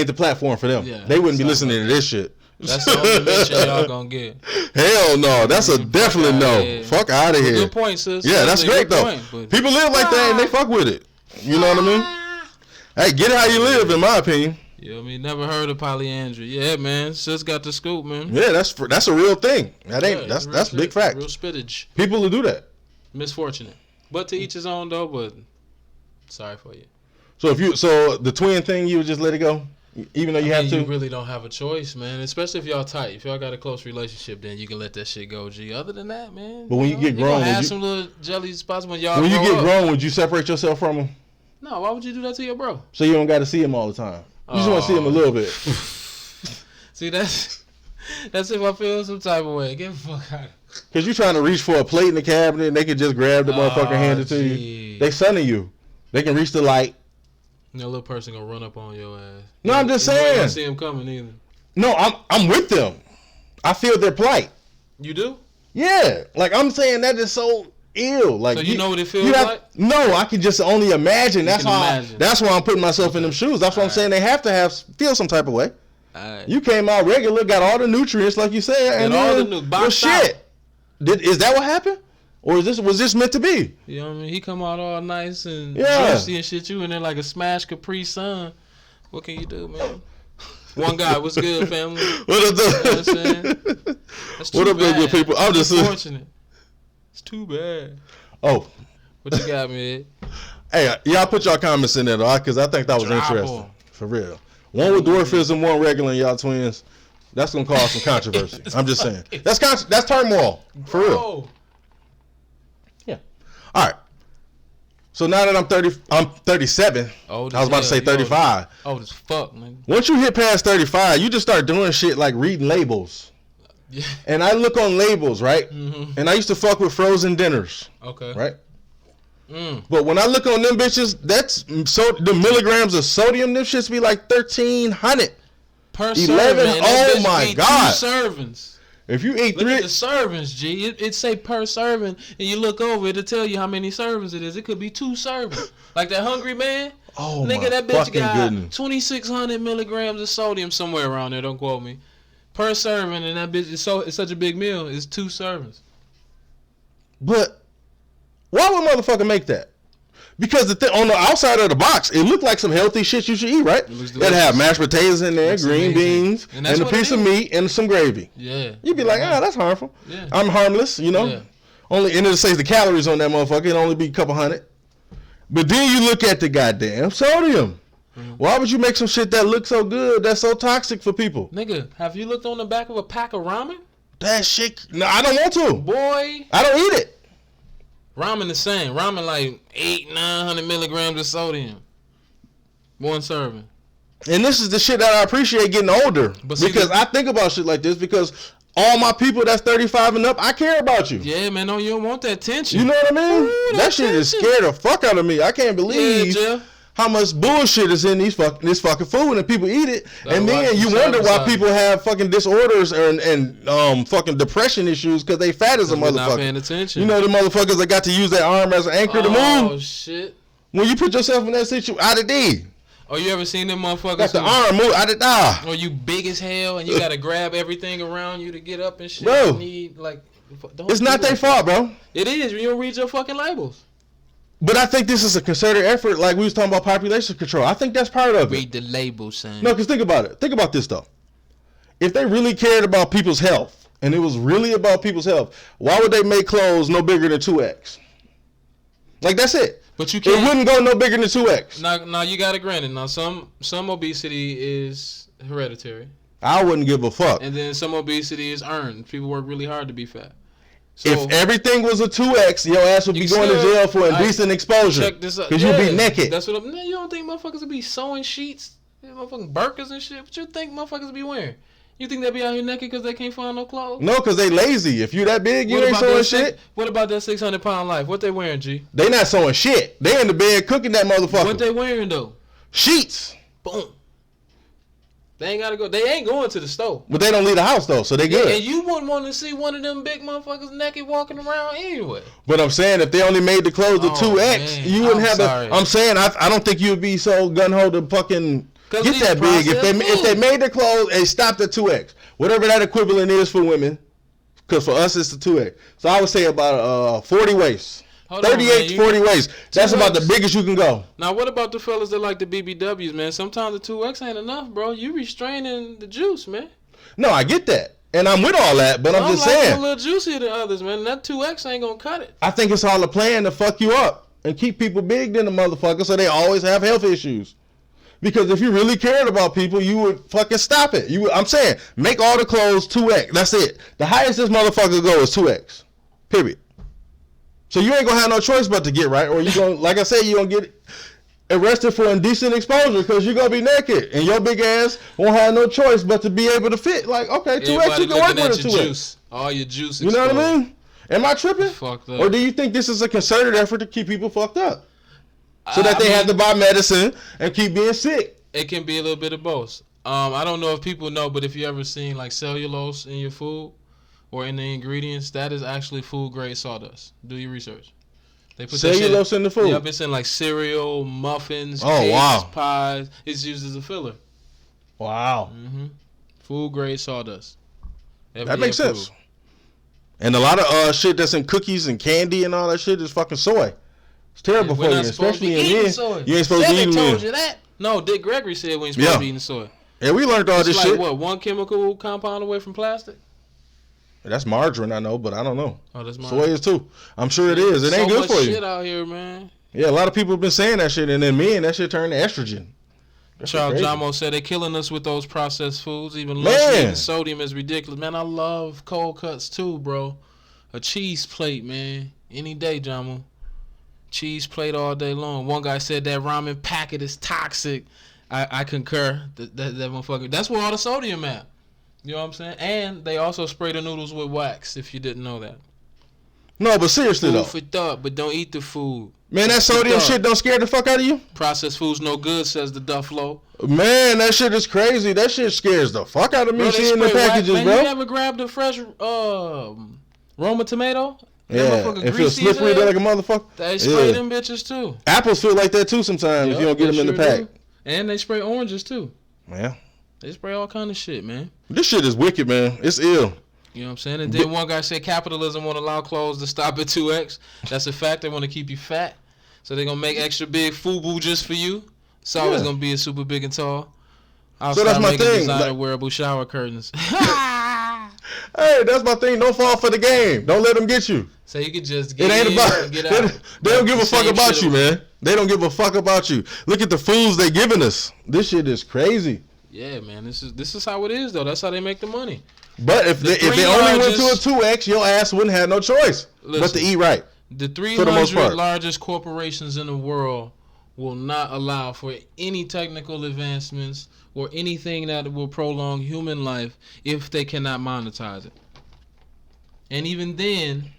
the platform for them. Yeah, they wouldn't be listening to this shit. That's the only mention y'all gonna get. Hell no, that's a definite no. Yeah. Fuck out of here. Good point, sis. Yeah, that's great though. People live like that and they fuck with it. You know what I mean? Hey, get it how you live, in my opinion. Yeah, I mean, never heard of polyandry. Yeah, man, sis got the scoop, man. Yeah, that's a real thing. That's big fact. Real spittage. People who do that. Misfortunate, but to each his own though. But sorry for you. So the twin thing, you would just let it go, even though you have to. You really don't have a choice, man. Especially if y'all tight. If y'all got a close relationship, then you can let that shit go. G. Other than that, man. But when you get grown, have some little jelly spots when y'all. When you get grown, would you separate yourself from him? No, why would you do that to your bro? So you don't got to see him all the time. You just want to see him a little bit. See, that's if I feel some type of way. Get the fuck out. Cause you trying to reach for a plate in the cabinet and they can just grab the motherfucker and hand it to you. They sunning you. They can reach the light. No little person gonna run up on your ass. No, I'm just saying. You don't see him coming either. No, I'm with them. I feel their plight. You do? Yeah. Like I'm saying that is so ill. Like, so you know what it feels like? No, I can just only imagine. That's why I'm putting myself in them shoes. That's what I'm saying. They have to feel some type of way. You came out regular, got all the nutrients like you said, and all the boxed shit. Is that what happened? Or was this meant to be? You know what I mean? He come out all nice and juicy and shit. You in there like a smashed Capri Sun. What can you do, man? One guy, what's good, family? What up, you know what I'm saying? That's too what up, bad. good people? I'm just unfortunate. It's too bad. Oh. What you got, man? Hey, y'all put y'all comments in there, though, because I think that was interesting. For real. One with dwarfism, one regular, and y'all twins. That's going to cause some controversy. I'm just saying. That's turmoil. For real. Yeah. All right. So now that I'm 37. Old I was about to say 35. Old as fuck, man. Once you hit past 35, you just start doing shit like reading labels. Yeah. And I look on labels, right? Mm-hmm. And I used to fuck with frozen dinners. Okay. Right? But when I look on them bitches, the milligrams of sodium, them shits be like 1,300. Per 11. serving. Oh my God. 2 servings. If you eat Look at the servings, G. It say per serving, and you look over, it'll tell you how many servings it is. It could be 2 servings. Like that Hungry Man. Oh, nigga, my that bitch fucking got goodness. 2,600 milligrams of sodium somewhere around there. Don't quote me. Per serving, and that bitch it's such a big meal. It's 2 servings. But why would motherfucker make that? Because on the outside of the box, it looked like some healthy shit you should eat, right? It'd have mashed potatoes in there, green beans, and a piece of meat and some gravy. Yeah. You'd be like, that's harmful. Yeah. I'm harmless, you know. Yeah. And it says the calories on that motherfucker. It'd only be a couple hundred. But then you look at the goddamn sodium. Why would you make some shit that looks so good that's so toxic for people? Nigga, have you looked on the back of a pack of ramen? That shit, no, I don't want to. Boy. I don't eat it. Ramen the same. Ramen like 900 milligrams of sodium. 1 serving. And this is the shit that I appreciate getting older. Because I think about shit like this because all my people that's 35 and up, I care about you. Yeah, man, no, you don't want that tension. You know what I mean? Ooh, that shit is scared the fuck out of me. I can't believe how much bullshit is in this fucking food and people eat it. And then you wonder why people have fucking disorders and fucking depression issues because they fat as a motherfucker. Not paying attention. You know the motherfuckers that got to use their arm as an anchor to move? Oh, shit. When you put yourself in that situation, out of D. Oh, you ever seen them motherfuckers? Got the arm move out of die. Or you big as hell and you gotta grab everything around you to get up and shit. Bro, it's not their fault, bro. It is. You don't read your fucking labels. But I think this is a concerted effort, like we was talking about population control. I think that's part of it. Read the labels, son. No, because think about it. Think about this, though. If they really cared about people's health, and it was really about people's health, why would they make clothes no bigger than 2X? Like, that's it. But you can't. It wouldn't go no bigger than 2X. Now you got to grant it. Now, some obesity is hereditary. I wouldn't give a fuck. And then some obesity is earned. People work really hard to be fat. So, if everything was a 2X, your ass would be going to jail for indecent exposure. Check this out. Because you'd be naked. That's what you don't think motherfuckers would be sewing sheets? Motherfucking burkas and shit? What you think motherfuckers would be wearing? You think they be out here naked because they can't find no clothes? No, because they lazy. If you that big, you ain't sewing shit. What about that 600-pound life? What they wearing, G? They not sewing shit. They in the bed cooking that motherfucker. What they wearing, though? Sheets. Boom. They ain't gotta go. They ain't going to the store. But they don't leave the house though, so they good. And you wouldn't want to see one of them big motherfuckers naked walking around anyway. But I'm saying if they only made the clothes to 2X, man, you wouldn't have the. I'm saying I don't think you'd be so gun ho to fucking get that big if they made the clothes and stopped at 2X, whatever that equivalent is for women. Because for us it's the 2X. So I would say about 40 waists. 38 to 40 waist. That's about the biggest you can go. Now, what about the fellas that like the BBWs, man? Sometimes the 2X ain't enough, bro. You restraining the juice, man. No, I get that. And I'm with all that, but I'm just saying. A little juicier than others, man. That 2X ain't going to cut it. I think it's all a plan to fuck you up and keep people big than the motherfucker so they always have health issues. Because if you really cared about people, you would fucking stop it. I'm saying, make all the clothes 2X. That's it. The highest this motherfucker go is 2X. Period. So you ain't gonna have no choice but to get right, or you gonna, like I said, you gonna get arrested for indecent exposure because you're gonna be naked, and your big ass won't have no choice but to be able to fit. Like, okay, 2X, you can work with a 2X. Juice. All your juice. You know what I mean? Am I tripping? Fucked up. Or do you think this is a concerted effort to keep people fucked up, so that they have to buy medicine and keep being sick? It can be a little bit of both. I don't know if people know, but if you ever seen like cellulose in your food or in the ingredients, that is actually food grade sawdust. Do your research. They put cellulose in the food. Yeah, it's in like cereal, muffins, cakes, pies. It's used as a filler. Wow. Food grade sawdust. That makes sense. And a lot of shit that's in cookies and candy and all that shit is fucking soy. It's terrible for you, especially in men. You ain't supposed to eat told you that. No, Dick Gregory said we ain't supposed to be eating soy. Yeah, we learned all this shit. What, one chemical compound away from plastic? That's margarine, I know, but I don't know. Oh, that's margarine. Soy is too. I'm sure it is. It ain't good for you. So much shit out here, man. Yeah, a lot of people have been saying that shit, and then men, that shit turned to estrogen. Charles Jamo said they're killing us with those processed foods. Even lunch sodium is ridiculous. Man, I love cold cuts too, bro. A cheese plate, man. Any day, Jamo. Cheese plate all day long. One guy said that ramen packet is toxic. I concur. That motherfucker. That's where all the sodium at. You know what I'm saying? And they also spray the noodles with wax, if you didn't know that. No, but seriously, food though. for thought, but don't eat the food. Man, that sodium shit don't scare the fuck out of you? Processed food's no good, says the Dufflo. Man, that shit is crazy. That shit scares the fuck out of me, Bro, seeing the packages, man, bro. You ever grabbed a fresh Roma tomato? Yeah, it feels slippery like a motherfucker. They spray them bitches too. Apples feel like that too sometimes if you don't get them in the pack. Do. And they spray oranges too. Yeah. They spray all kind of shit, man. This shit is wicked, man. It's ill. You know what I'm saying? And then one guy said capitalism won't allow clothes to stop at 2X. That's a fact. They want to keep you fat. So they're going to make extra big FUBU just for you. It's always going to be a super big and tall. I'll so that's my thing. Designer wearable shower curtains. Hey, that's my thing. Don't fall for the game. Don't let them get you. So you could just get get out. They don't give a fuck about you, man. They don't give a fuck about you. Look at the fools they giving us. This shit is crazy. Yeah, man. This is how it is, though. That's how they make the money. But if they only went to a 2X, your ass wouldn't have no choice but to eat right. The 300 largest corporations in the world will not allow for any technical advancements or anything that will prolong human life if they cannot monetize it. And even then,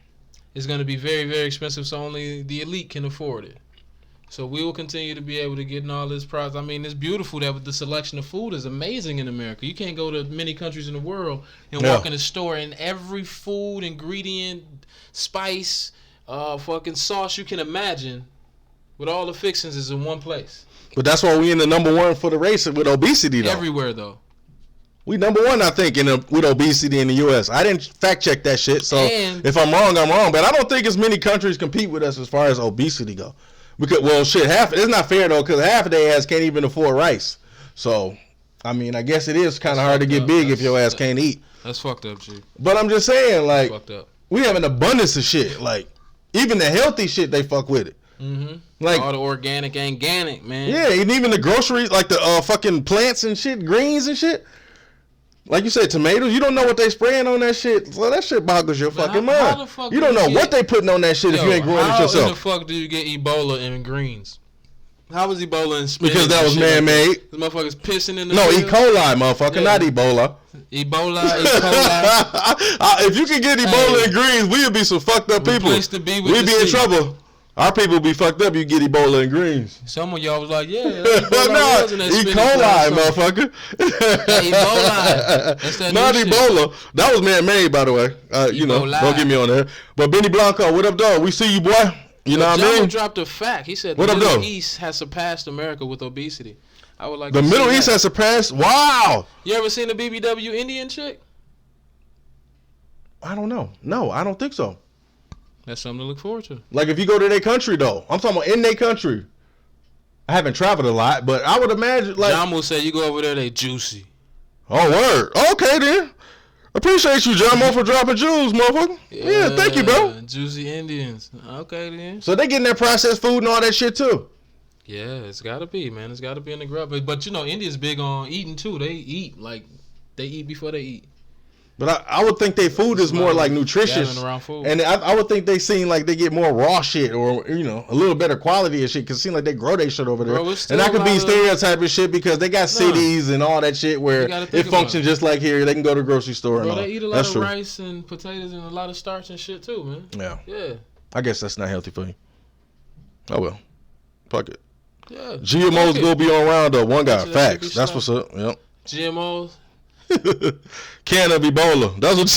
it's going to be very, very expensive, so only the elite can afford it. So we will continue to be able to get in all this products. I mean, it's beautiful that the selection of food is amazing in America. You can't go to many countries in the world and walk in a store and every food, ingredient, spice, fucking sauce you can imagine with all the fixings is in one place. But that's why we in the number one for the race with obesity, though. Everywhere, though. We number one, I think, with obesity in the U.S. I didn't fact check that shit, so if I'm wrong, I'm wrong. But I don't think as many countries compete with us as far as obesity go. Because it's not fair though, because half of their ass can't even afford rice. So, I mean, I guess it is kind of hard to get big if your ass can't eat. That's fucked up, G. But I'm just saying, like, fucked up. We have an abundance of shit. Like, even the healthy shit, they fuck with it. Mm-hmm. Like all the organic, man. Yeah, and even the groceries, like the fucking plants and shit, greens and shit. Like you said, tomatoes, you don't know what they spraying on that shit. So that shit boggles your fucking mind. You don't know what they putting on that shit if you ain't growing it yourself. How in the fuck do you get Ebola in greens? How was Ebola in Spain? Because that was man-made. These motherfuckers pissing in the No, E. coli, motherfucker, not Ebola. Ebola, E. coli. If you can get Ebola in greens, we'd be some fucked up people. We'd be in trouble. Our people be fucked up. You get Ebola in greens. Some of y'all was like, yeah. No, E. coli, motherfucker. Ebola. Not Ebola. That was man-made, by the way. You know, don't get me on there. But Benny Blanco, what up, dog? We see you, boy. You know what I mean? Dropped a fact. He said the Middle East has surpassed America with obesity. I would like the Middle East has surpassed. Wow. You ever seen the BBW Indian chick? I don't know. No, I don't think so. That's something to look forward to. Like if you go to their country though, I'm talking about in their country. I haven't traveled a lot, but I would imagine like John will say you go over there, they juicy. Oh word. Okay then. Appreciate you, John Mo, for dropping jewels, motherfucker. Yeah, thank you, bro. Juicy Indians. Okay then. So they getting that processed food and all that shit too. Yeah, it's gotta be, man. It's gotta be in the grub. But you know, India's big on eating too. They eat they eat before they eat. But I would think their food is more like nutritious, and I would think they seem like they get more raw shit or you know a little better quality of shit because it seems like they grow their shit over there. Bro, and that could be stereotyping shit because they got cities and all that shit where it functions just like here. They can go to the grocery store and all. They eat a lot of rice and potatoes and a lot of starch and shit too, man. Yeah. I guess that's not healthy for you. Oh well, fuck it. Yeah. GMOs gonna be on round though. One guy, facts. That's what's up. Yep. GMOs. Can of Ebola. That's what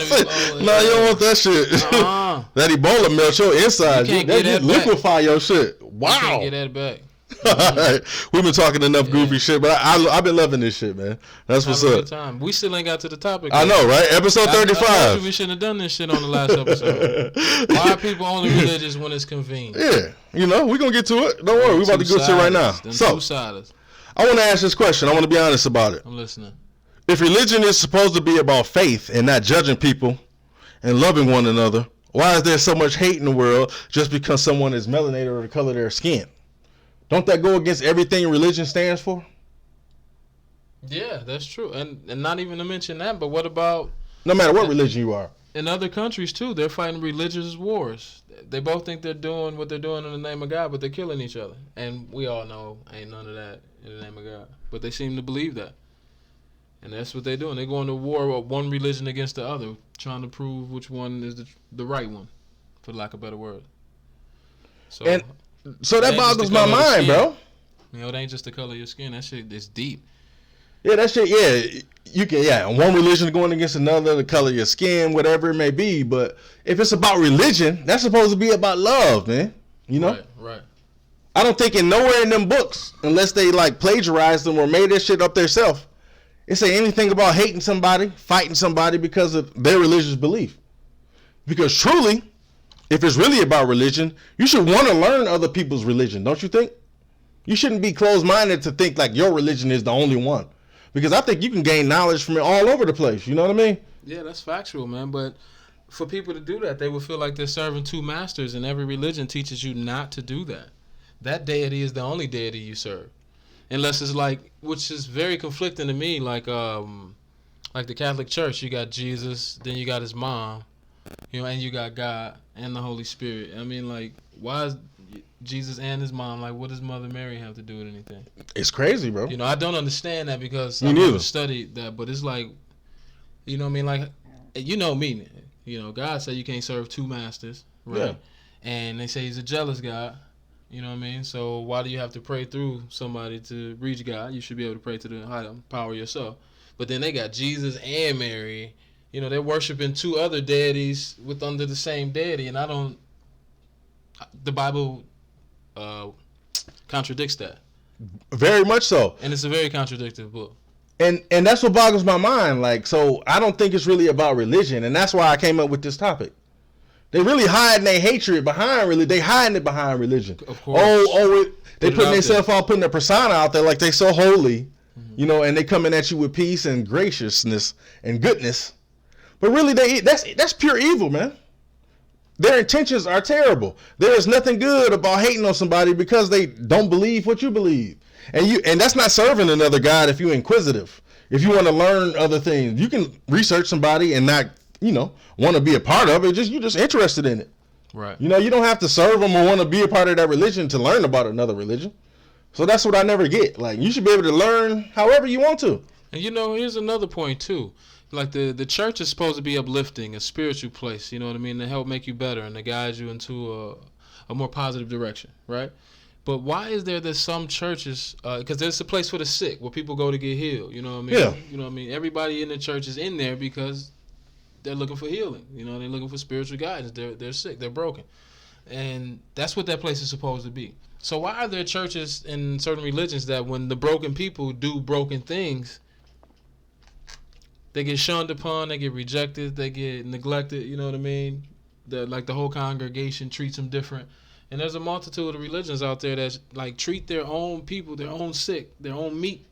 I said. Nah, you don't want that shit. That Ebola melts your insides. That liquefy your shit. Wow. You can't get that back. We've been talking enough goofy shit, but I've been loving this shit, man. That's what's up. Time. We still ain't got to the topic. I know, right? Episode 35. We shouldn't have done this shit on the last episode. Why are people only religious when it's convenient? Yeah, you know, we're going to get to it. Don't worry, we're about to go to it right now. So, I want to ask this question. I want to be honest about it. I'm listening. If religion is supposed to be about faith and not judging people and loving one another, why is there so much hate in the world just because someone is melanated or the color of their skin? Don't that go against everything religion stands for? Yeah, that's true. And not even to mention that, but what about... No matter what religion you are. In other countries, too, they're fighting religious wars. They both think they're doing what they're doing in the name of God, but they're killing each other. And we all know ain't none of that in the name of God. But they seem to believe that. And that's what they're doing. They're going to war with one religion against the other, trying to prove which one is the right one, for lack of a better word. So that boggles my mind, bro. You know, it ain't just the color of your skin. That shit is deep. Yeah, that shit. Yeah, you can. Yeah, one religion going against another, the color of your skin, whatever it may be. But if it's about religion, that's supposed to be about love, man. You know. Right. I don't think nowhere in them books, unless they like plagiarized them or made that shit up themselves, it say anything about hating somebody, fighting somebody because of their religious belief. Because truly, if it's really about religion, you should want to learn other people's religion, don't you think? You shouldn't be closed-minded to think like your religion is the only one. Because I think you can gain knowledge from it all over the place. You know what I mean? Yeah, that's factual, man. But for people to do that, they would feel like they're serving two masters, and every religion teaches you not to do that. That deity is the only deity you serve. Unless it's like, which is very conflicting to me, like the Catholic Church, you got Jesus, then you got his mom, you know, and you got God and the Holy Spirit. I mean, like, why is Jesus and his mom, like, what does Mother Mary have to do with anything? It's crazy, bro. You know, I don't understand that because Me I've neither. never studied that, but it's like, you know what I mean? Like, you know me, you know, God said you can't serve two masters, right? Yeah. And they say he's a jealous God. You know what I mean? So why do you have to pray through somebody to reach God? You should be able to pray to the higher power yourself. But then they got Jesus and Mary. You know, they're worshiping two other deities under the same deity. And the Bible contradicts that. Very much so. And it's a very contradictory book. And that's what boggles my mind. Like, so I don't think it's really about religion. And that's why I came up with this topic. They really hiding their hatred behind religion. They hiding it behind religion. Of course. They putting themselves out, putting their persona out there like they so holy, you know, and they coming at you with peace and graciousness and goodness. But really, that's pure evil, man. Their intentions are terrible. There is nothing good about hating on somebody because they don't believe what you believe. And that's not serving another God if you're inquisitive. If you want to learn other things, you can research somebody and not, you know, want to be a part of it. You're just interested in it. Right. You know, you don't have to serve them or want to be a part of that religion to learn about another religion. So that's what I never get. Like, you should be able to learn however you want to. And, you know, here's another point, too. Like, the church is supposed to be uplifting, a spiritual place, you know what I mean, to help make you better and to guide you into a more positive direction, right? But why is there's some churches, because there's a place for the sick where people go to get healed, you know what I mean? Yeah. You know what I mean? Everybody in the church is in there because they're looking for healing. You know, they're looking for spiritual guidance. They're sick. They're broken. And that's what that place is supposed to be. So why are there churches in certain religions that when the broken people do broken things, they get shunned upon, they get rejected, they get neglected, you know what I mean? The whole congregation treats them different. And there's a multitude of religions out there that like treat their own people, their own sick, their own meat,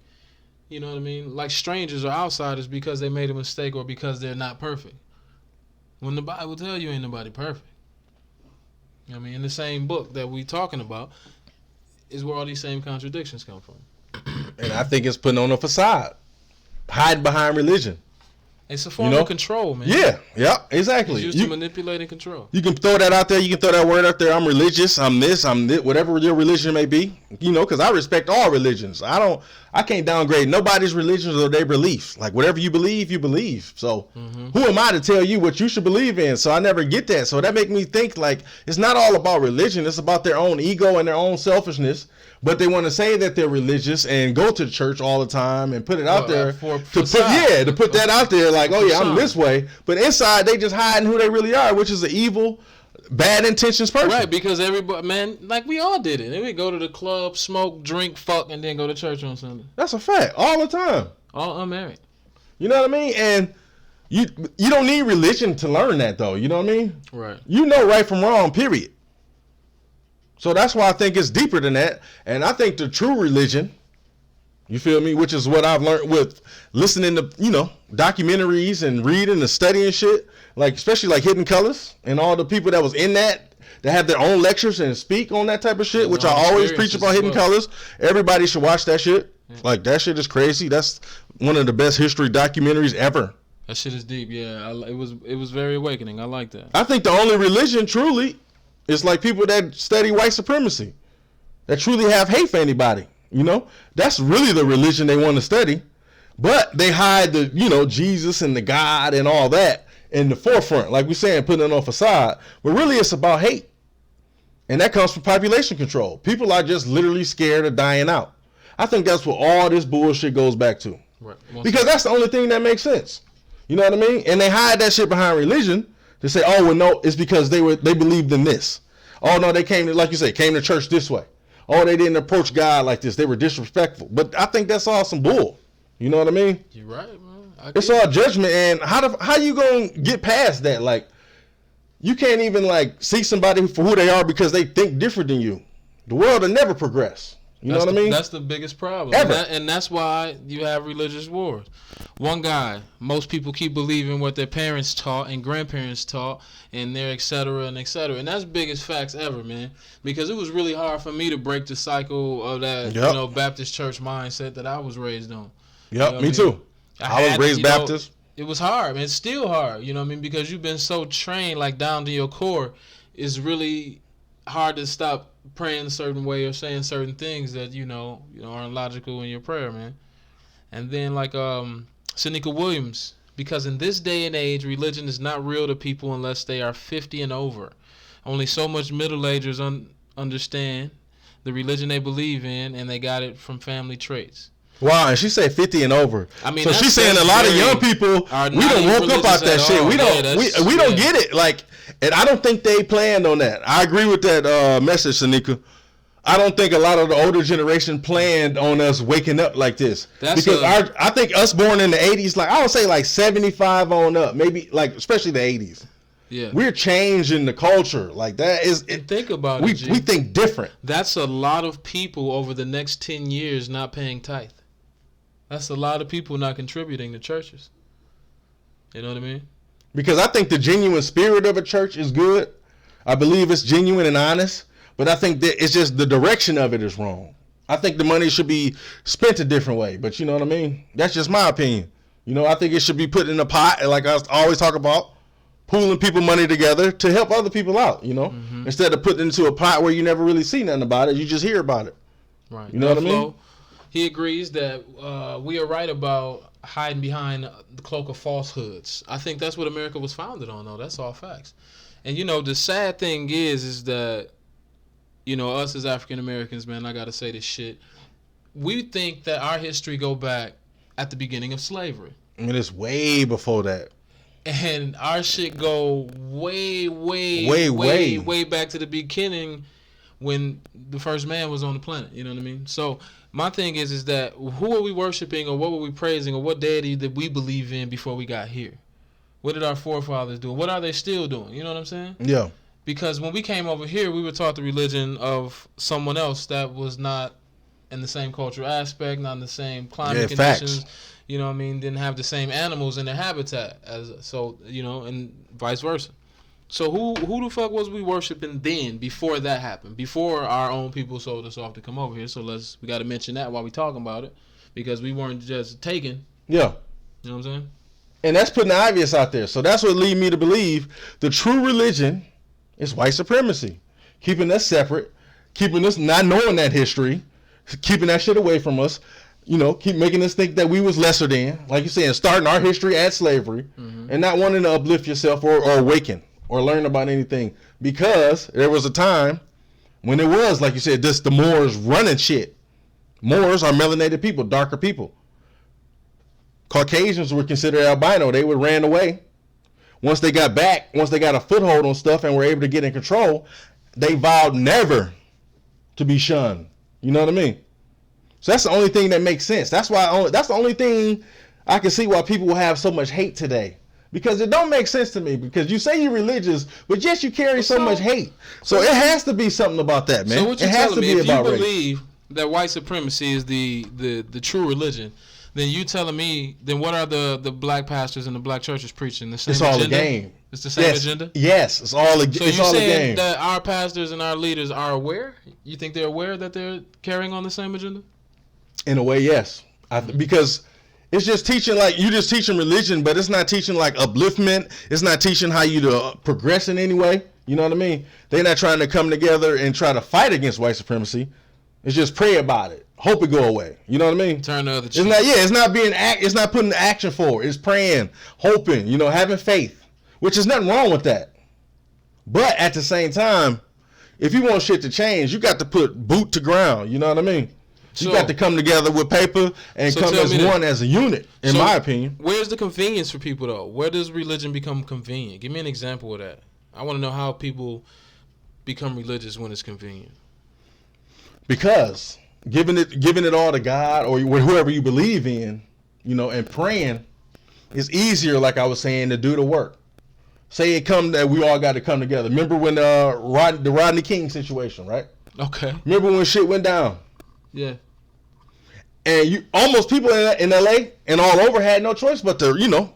you know what I mean, like strangers or outsiders because they made a mistake or because they're not perfect. When the Bible tell you ain't nobody perfect. I mean, in the same book that we talking about is where all these same contradictions come from. And I think it's putting on a facade, hiding behind religion. It's a form of control, man. Yeah, exactly. It's used to manipulate and control. You can throw that out there. You can throw that word out there. I'm religious. I'm this. I'm this. Whatever your religion may be. You know, because I respect all religions. I can't downgrade nobody's religions or their beliefs. Like, whatever you believe, you believe. So who am I to tell you what you should believe in? So I never get that. So that make me think, like, it's not all about religion. It's about their own ego and their own selfishness. But they want to say that they're religious and go to church all the time and put it out there to put that out there like, oh yeah, I'm this way. But inside they just hiding who they really are, which is an evil, bad intentions person. Right, because everybody, man, like we all did it. And we go to the club, smoke, drink, fuck, and then go to church on Sunday. That's a fact, all the time. All unmarried. You know what I mean? And you don't need religion to learn that though. You know what I mean? Right. You know right from wrong. Period. So that's why I think it's deeper than that. And I think the true religion, you feel me, which is what I've learned with listening to, you know, documentaries and reading and studying shit, like especially like Hidden Colors and all the people that was in that have their own lectures and speak on that type of shit, which I always preach about Hidden Colors. Everybody should watch that shit. Yeah. Like, that shit is crazy. That's one of the best history documentaries ever. That shit is deep, yeah. It was very awakening. I like that. I think the only religion truly it's like people that study white supremacy, that truly have hate for anybody, you know? That's really the religion they want to study. But they hide the, you know, Jesus and the God and all that in the forefront, like we're saying, putting it on facade. But really it's about hate. And that comes from population control. People are just literally scared of dying out. I think that's what all this bullshit goes back to. Right. Because that's the only thing that makes sense. You know what I mean? And they hide that shit behind religion to say, oh, well, no, it's because they believed in this. Oh, no, they came to, like you say, came to church this way. Oh, they didn't approach God like this. They were disrespectful. But I think that's all some bull. You know what I mean? You're right, man. It's all judgment. And how you going to get past that? Like, you can't even, like, see somebody for who they are because they think different than you. The world will never progress. You know what I mean? That's the biggest problem. Ever. And that's why you have religious wars. One guy, most people keep believing what their parents taught and grandparents taught and their et cetera and et cetera. And that's the biggest facts ever, man. Because it was really hard for me to break the cycle of that Baptist church mindset that I was raised on. Yep, me too. I was raised Baptist. It was hard, man. It's still hard, you know what I mean? Because you've been so trained, like, down to your core. It's really hard to stop praying a certain way or saying certain things that, you know, aren't logical in your prayer, man. And then, like, Seneca Williams, because in this day and age, religion is not real to people unless they are 50 and over. Only so much middle-agers understand the religion they believe in, and they got it from family traits. Wow, and she said 50 and over. I mean, so she's saying a lot of young people, we don't woke up out that shit. We don't get it. Like, and I don't think they planned on that. I agree with that message, Seneca. I don't think a lot of the older generation planned on us waking up like this. I think us born in the 80s, like I would say like 75 on up, maybe like especially the 80s. Yeah, we're changing the culture like that. Think about it. We think different. That's a lot of people over the next 10 years not paying tithe. That's a lot of people not contributing to churches. You know what I mean? Because I think the genuine spirit of a church is good. I believe it's genuine and honest. But I think that it's just the direction of it is wrong. I think the money should be spent a different way. But you know what I mean? That's just my opinion. You know, I think it should be put in a pot, like I always talk about, pooling people money together to help other people out, you know? Mm-hmm. Instead of putting it into a pot where you never really see nothing about it. You just hear about it. Right. You know what I mean? He agrees that we are right about hiding behind the cloak of falsehoods. I think that's what America was founded on, though. That's all facts. And, you know, the sad thing is that, you know, us as African Americans, man, I got to say this shit. We think that our history go back at the beginning of slavery. I mean, it's way before that. And our shit go way back to the beginning when the first man was on the planet. You know what I mean? So my thing is that who are we worshiping or what were we praising or what deity did we believe in before we got here? What did our forefathers do? What are they still doing? You know what I'm saying? Yeah. Because when we came over here, we were taught the religion of someone else that was not in the same cultural aspect, not in the same climate conditions. Facts. You know what I mean? Didn't have the same animals in their habitat. You know, and vice versa. So who the fuck was we worshiping then, before that happened? Before our own people sold us off to come over here. So we got to mention that while we talking about it. Because we weren't just taken. Yeah. You know what I'm saying? And that's putting the obvious out there. So that's what lead me to believe the true religion is white supremacy. Keeping us separate. Keeping us not knowing that history. Keeping that shit away from us. You know, keep making us think that we was lesser than. Like you said, starting our history at slavery. Mm-hmm. And not wanting to uplift yourself or awaken. Or learn about anything. Because there was a time when it was, like you said, just the Moors running shit. Moors are melanated people, darker people. Caucasians were considered albino. They would ran away. Once they got back, once they got a foothold on stuff and were able to get in control, they vowed never to be shunned. You know what I mean? So that's the only thing that makes sense. That's the only thing I can see why people will have so much hate today. Because it don't make sense to me. Because you say you're religious, but yet you carry so much hate. So it has to be something about that, man. So what you're telling me, if you believe race. That white supremacy is the true religion, then you telling me, then what are the black pastors and the black churches preaching? The same agenda? It's all a game. It's the same agenda? Yes, it's all a game. So you saying that our pastors and our leaders are aware? You think they're aware that they're carrying on the same agenda? In a way, yes. Because it's just teaching, like, you just teaching religion, but it's not teaching, like, upliftment. It's not teaching how you to progress in any way. You know what I mean? They're not trying to come together and try to fight against white supremacy. It's just pray about it. Hope it go away. You know what I mean? Turn the other cheek. It's not putting the action forward. It's praying, hoping, having faith, which is nothing wrong with that. But at the same time, if you want shit to change, you got to put boot to ground. You know what I mean? You got to come together with paper and come as one, as a unit, in my opinion. Where's the convenience for people, though? Where does religion become convenient? Give me an example of that. I want to know how people become religious when it's convenient. Because giving it all to God or whoever you believe in, you know, and praying is easier, like I was saying, to do the work. Say it come that we all got to come together. Remember when the Rodney King situation, right? Okay. Remember when shit went down? Yeah. And people in LA and all over had no choice but to, you know,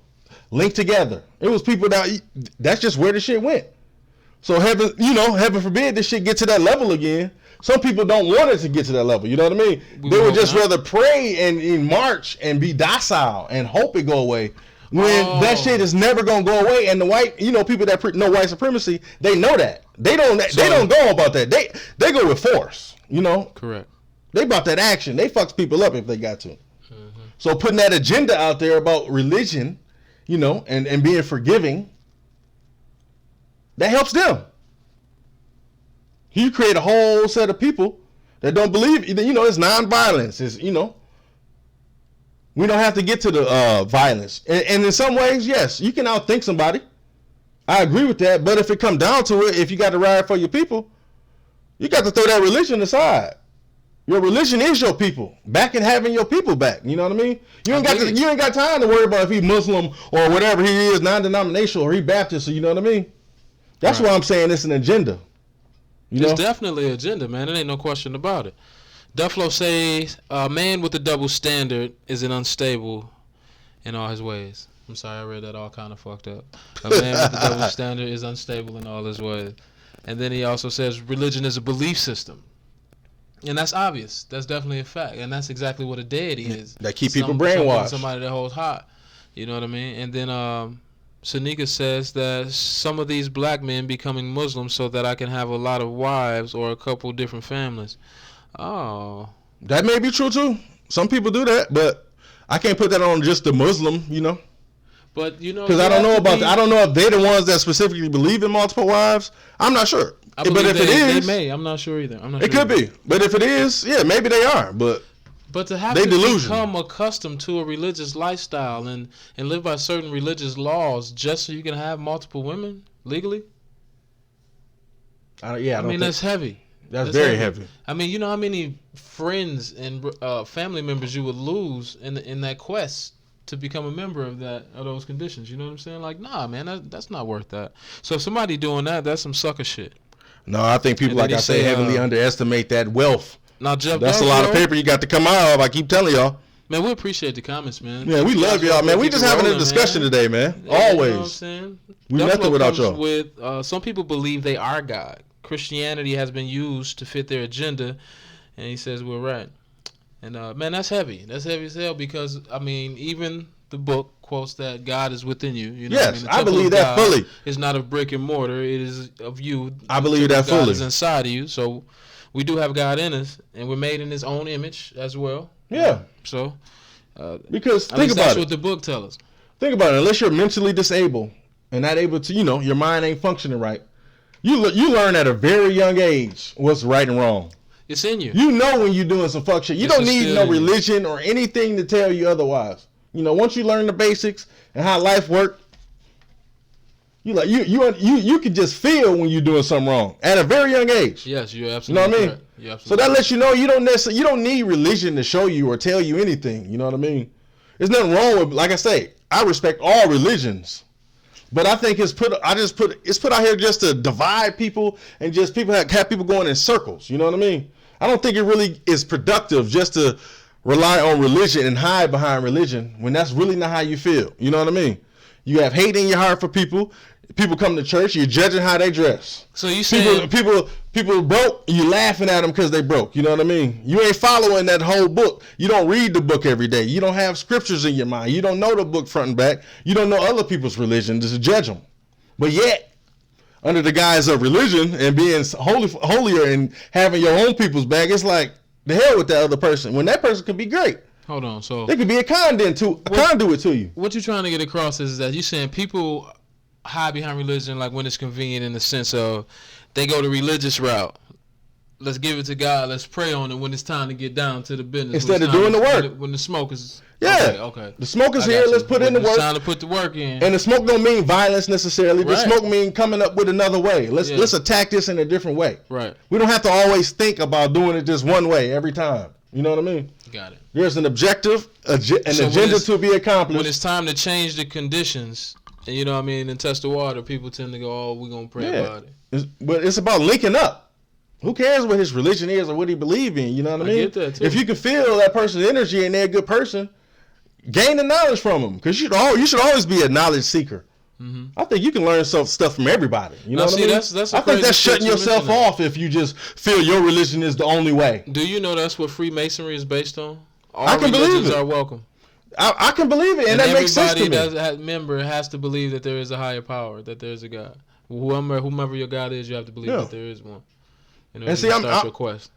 link together. It was people that's just where the shit went. So heaven forbid this shit get to that level again. Some people don't want it to get to that level. You know what I mean? They would just rather pray and march and be docile and hope it go away. When that shit is never gonna go away, and the white, you know, people that know white supremacy, they know that. They don't go about that. They go with force. You know? Correct. They about that action. They fucks people up if they got to. Mm-hmm. So putting that agenda out there about religion, you know, and being forgiving, that helps them. You create a whole set of people that don't believe, you know, it's nonviolence. It's, you know, we don't have to get to the violence. And in some ways, yes, you can outthink somebody. I agree with that. But if it come down to it, if you got to ride for your people, you got to throw that religion aside. Your religion is your people. Back and having your people back. You know what I mean? You ain't got time to worry about if he Muslim or whatever he is, non-denominational, or he Baptist, or you know what I mean? That's why I'm saying it's an agenda. It's definitely an agenda, man. There ain't no question about it. Dufflo says, a man with a double standard is an unstable in all his ways. I'm sorry, I read that all kind of fucked up. A man with a double standard is unstable in all his ways. And then he also says religion is a belief system. And that's obvious. That's definitely a fact. And that's exactly what a deity is. That keep people brainwashed. Somebody that holds hot. You know what I mean? And then Sanika says that some of these black men becoming Muslims so that I can have a lot of wives or a couple different families. Oh. That may be true too. Some people do that, but I can't put that on just the Muslim, you know. But you know, because I don't know about I don't know if they're the ones that specifically believe in multiple wives. I'm not sure. But if it is, they may. I'm not sure either. It could be. But if it is, yeah, maybe they are. But to have to become accustomed to a religious lifestyle and live by certain religious laws just so you can have multiple women legally. I mean, that's heavy. That's very heavy. I mean, you know how many friends and family members you would lose in that quest to become a member of those conditions. You know what I'm saying? Like, nah, man, that's not worth that. So if somebody doing that, that's some sucker shit. No, I think people, like I say, heavily underestimate that wealth. Now, Jeff, that's a lot of paper you got to come out of. I keep telling y'all. Man, we appreciate the comments, man. Yeah, we love y'all, man. We just having a discussion today, man. Yeah, always. You know what I'm saying? We nothing without y'all. With some people believe they are God. Christianity has been used to fit their agenda, and he says we're right. And man, that's heavy. That's heavy as hell because I mean, even the book quotes that God is within you. You know yes, what I mean? I believe that fully. It's not of brick and mortar. It is of you. I believe that fully. God is inside of you. So we do have God in us, and we're made in His own image as well. Yeah. So because think about that's it. what the book tells us. Think about it. Unless you're mentally disabled and not able to, your mind ain't functioning right. You learn at a very young age what's right and wrong. It's in you. You know when you're doing some fuck shit. You don't need no religion or anything to tell you otherwise. Once you learn the basics and how life works, you can just feel when you're doing something wrong at a very young age. Yes, you're absolutely correct. You know what I mean? You're absolutely so that lets you know you don't need religion to show you or tell you anything. You know what I mean? There's nothing wrong with, like I say, I respect all religions. But I think it's put out here just to divide people and just have people going in circles. You know what I mean? I don't think it really is productive just to rely on religion and hide behind religion when that's really not how you feel. You know what I mean? You have hate in your heart for people. People come to church, you're judging how they dress. So you say people broke, you laughing at them because they broke. You know what I mean? You ain't following that whole book. You don't read the book every day. You don't have scriptures in your mind. You don't know the book front and back. You don't know other people's religion just to judge them. But yet, under the guise of religion and being holier and having your own people's back, it's like, the hell with that other person. When that person could be great. Hold on, so they could be a conduit to you. What you're trying to get across is that you're saying people hide behind religion like when it's convenient in the sense of they go the religious route. Let's give it to God. Let's pray on it when it's time to get down to the business. Instead of doing the work. When the smoke is... Yeah. Okay. The smoke is here. Let's put in the work. It's time to put the work in. And the smoke don't mean violence necessarily. The Right. smoke mean coming up with another way. Let's attack this in a different way. Right. We don't have to always think about doing it just one way every time. You know what I mean? Got it. There's an objective, an agenda to be accomplished. When it's time to change the conditions, and you know what I mean, and test the water, people tend to go, "Oh, we're gonna pray about it." But it's about linking up. Who cares what his religion is or what he believes in? You know what I mean? Get that too. If you can feel that person's energy and they're a good person, gain the knowledge from them, because you should always be a knowledge seeker. Mm-hmm. I think you can learn some stuff from everybody. You know what I mean? That's I think that's shutting yourself off if you just feel your religion is the only way. Do you know that's what Freemasonry is based on? All I can believe it. Are welcome. I can believe it, and that makes sense to me. Everybody member has to believe that there is a higher power, that there is a God. Whomever your God is, you have to believe that there is one. You know, and see, start your quest.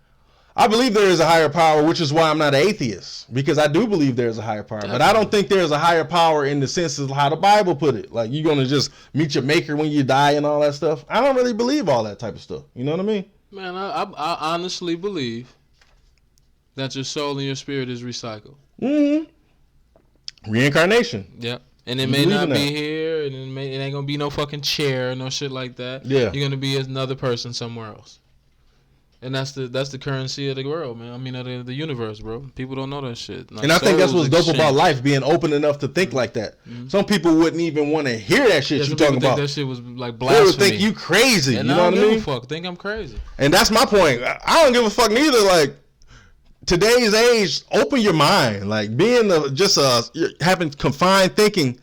I believe there is a higher power, which is why I'm not an atheist, because I do believe there is a higher power. Definitely. But I don't think there's a higher power in the sense of how the Bible put it. Like, you're going to just meet your maker when you die and all that stuff. I don't really believe all that type of stuff. You know what I mean? Man, I honestly believe that your soul and your spirit is recycled. Mm-hmm. Reincarnation. Yep. And it may not be here, and it ain't going to be no fucking chair or no shit like that. Yeah. You're going to be another person somewhere else. And that's the currency of the world, man. I mean, of the universe, bro. People don't know that shit. Like, and I think that's what's dope about life, being open enough to think like that. Mm-hmm. Some people wouldn't even want to hear that shit you talking about. That shit was like blasphemy. They would think you crazy. And you know what I mean? Fuck, think I'm crazy. And that's my point. I don't give a fuck neither. Like, today's age, open your mind. Like, being having confined thinking.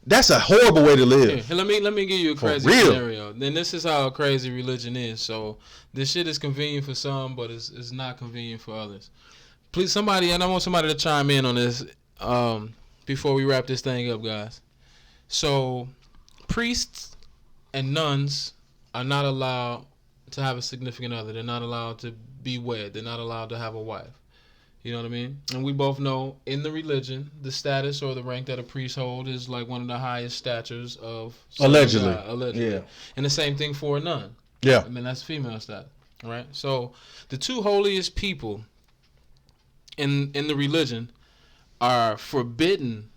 That's a horrible way to live. Here, let me give you a crazy scenario. Then this is how crazy religion is. So this shit is convenient for some, but it's not convenient for others. Please, somebody, and I want somebody to chime in on this before we wrap this thing up, guys. So priests and nuns are not allowed to have a significant other. They're not allowed to be wed. They're not allowed to have a wife. You know what I mean? And we both know in the religion, the status or the rank that a priest holds is like one of the highest statures of... Allegedly. Yeah. And the same thing for a nun. Yeah. I mean, that's female status, right? So the two holiest people in the religion are forbidden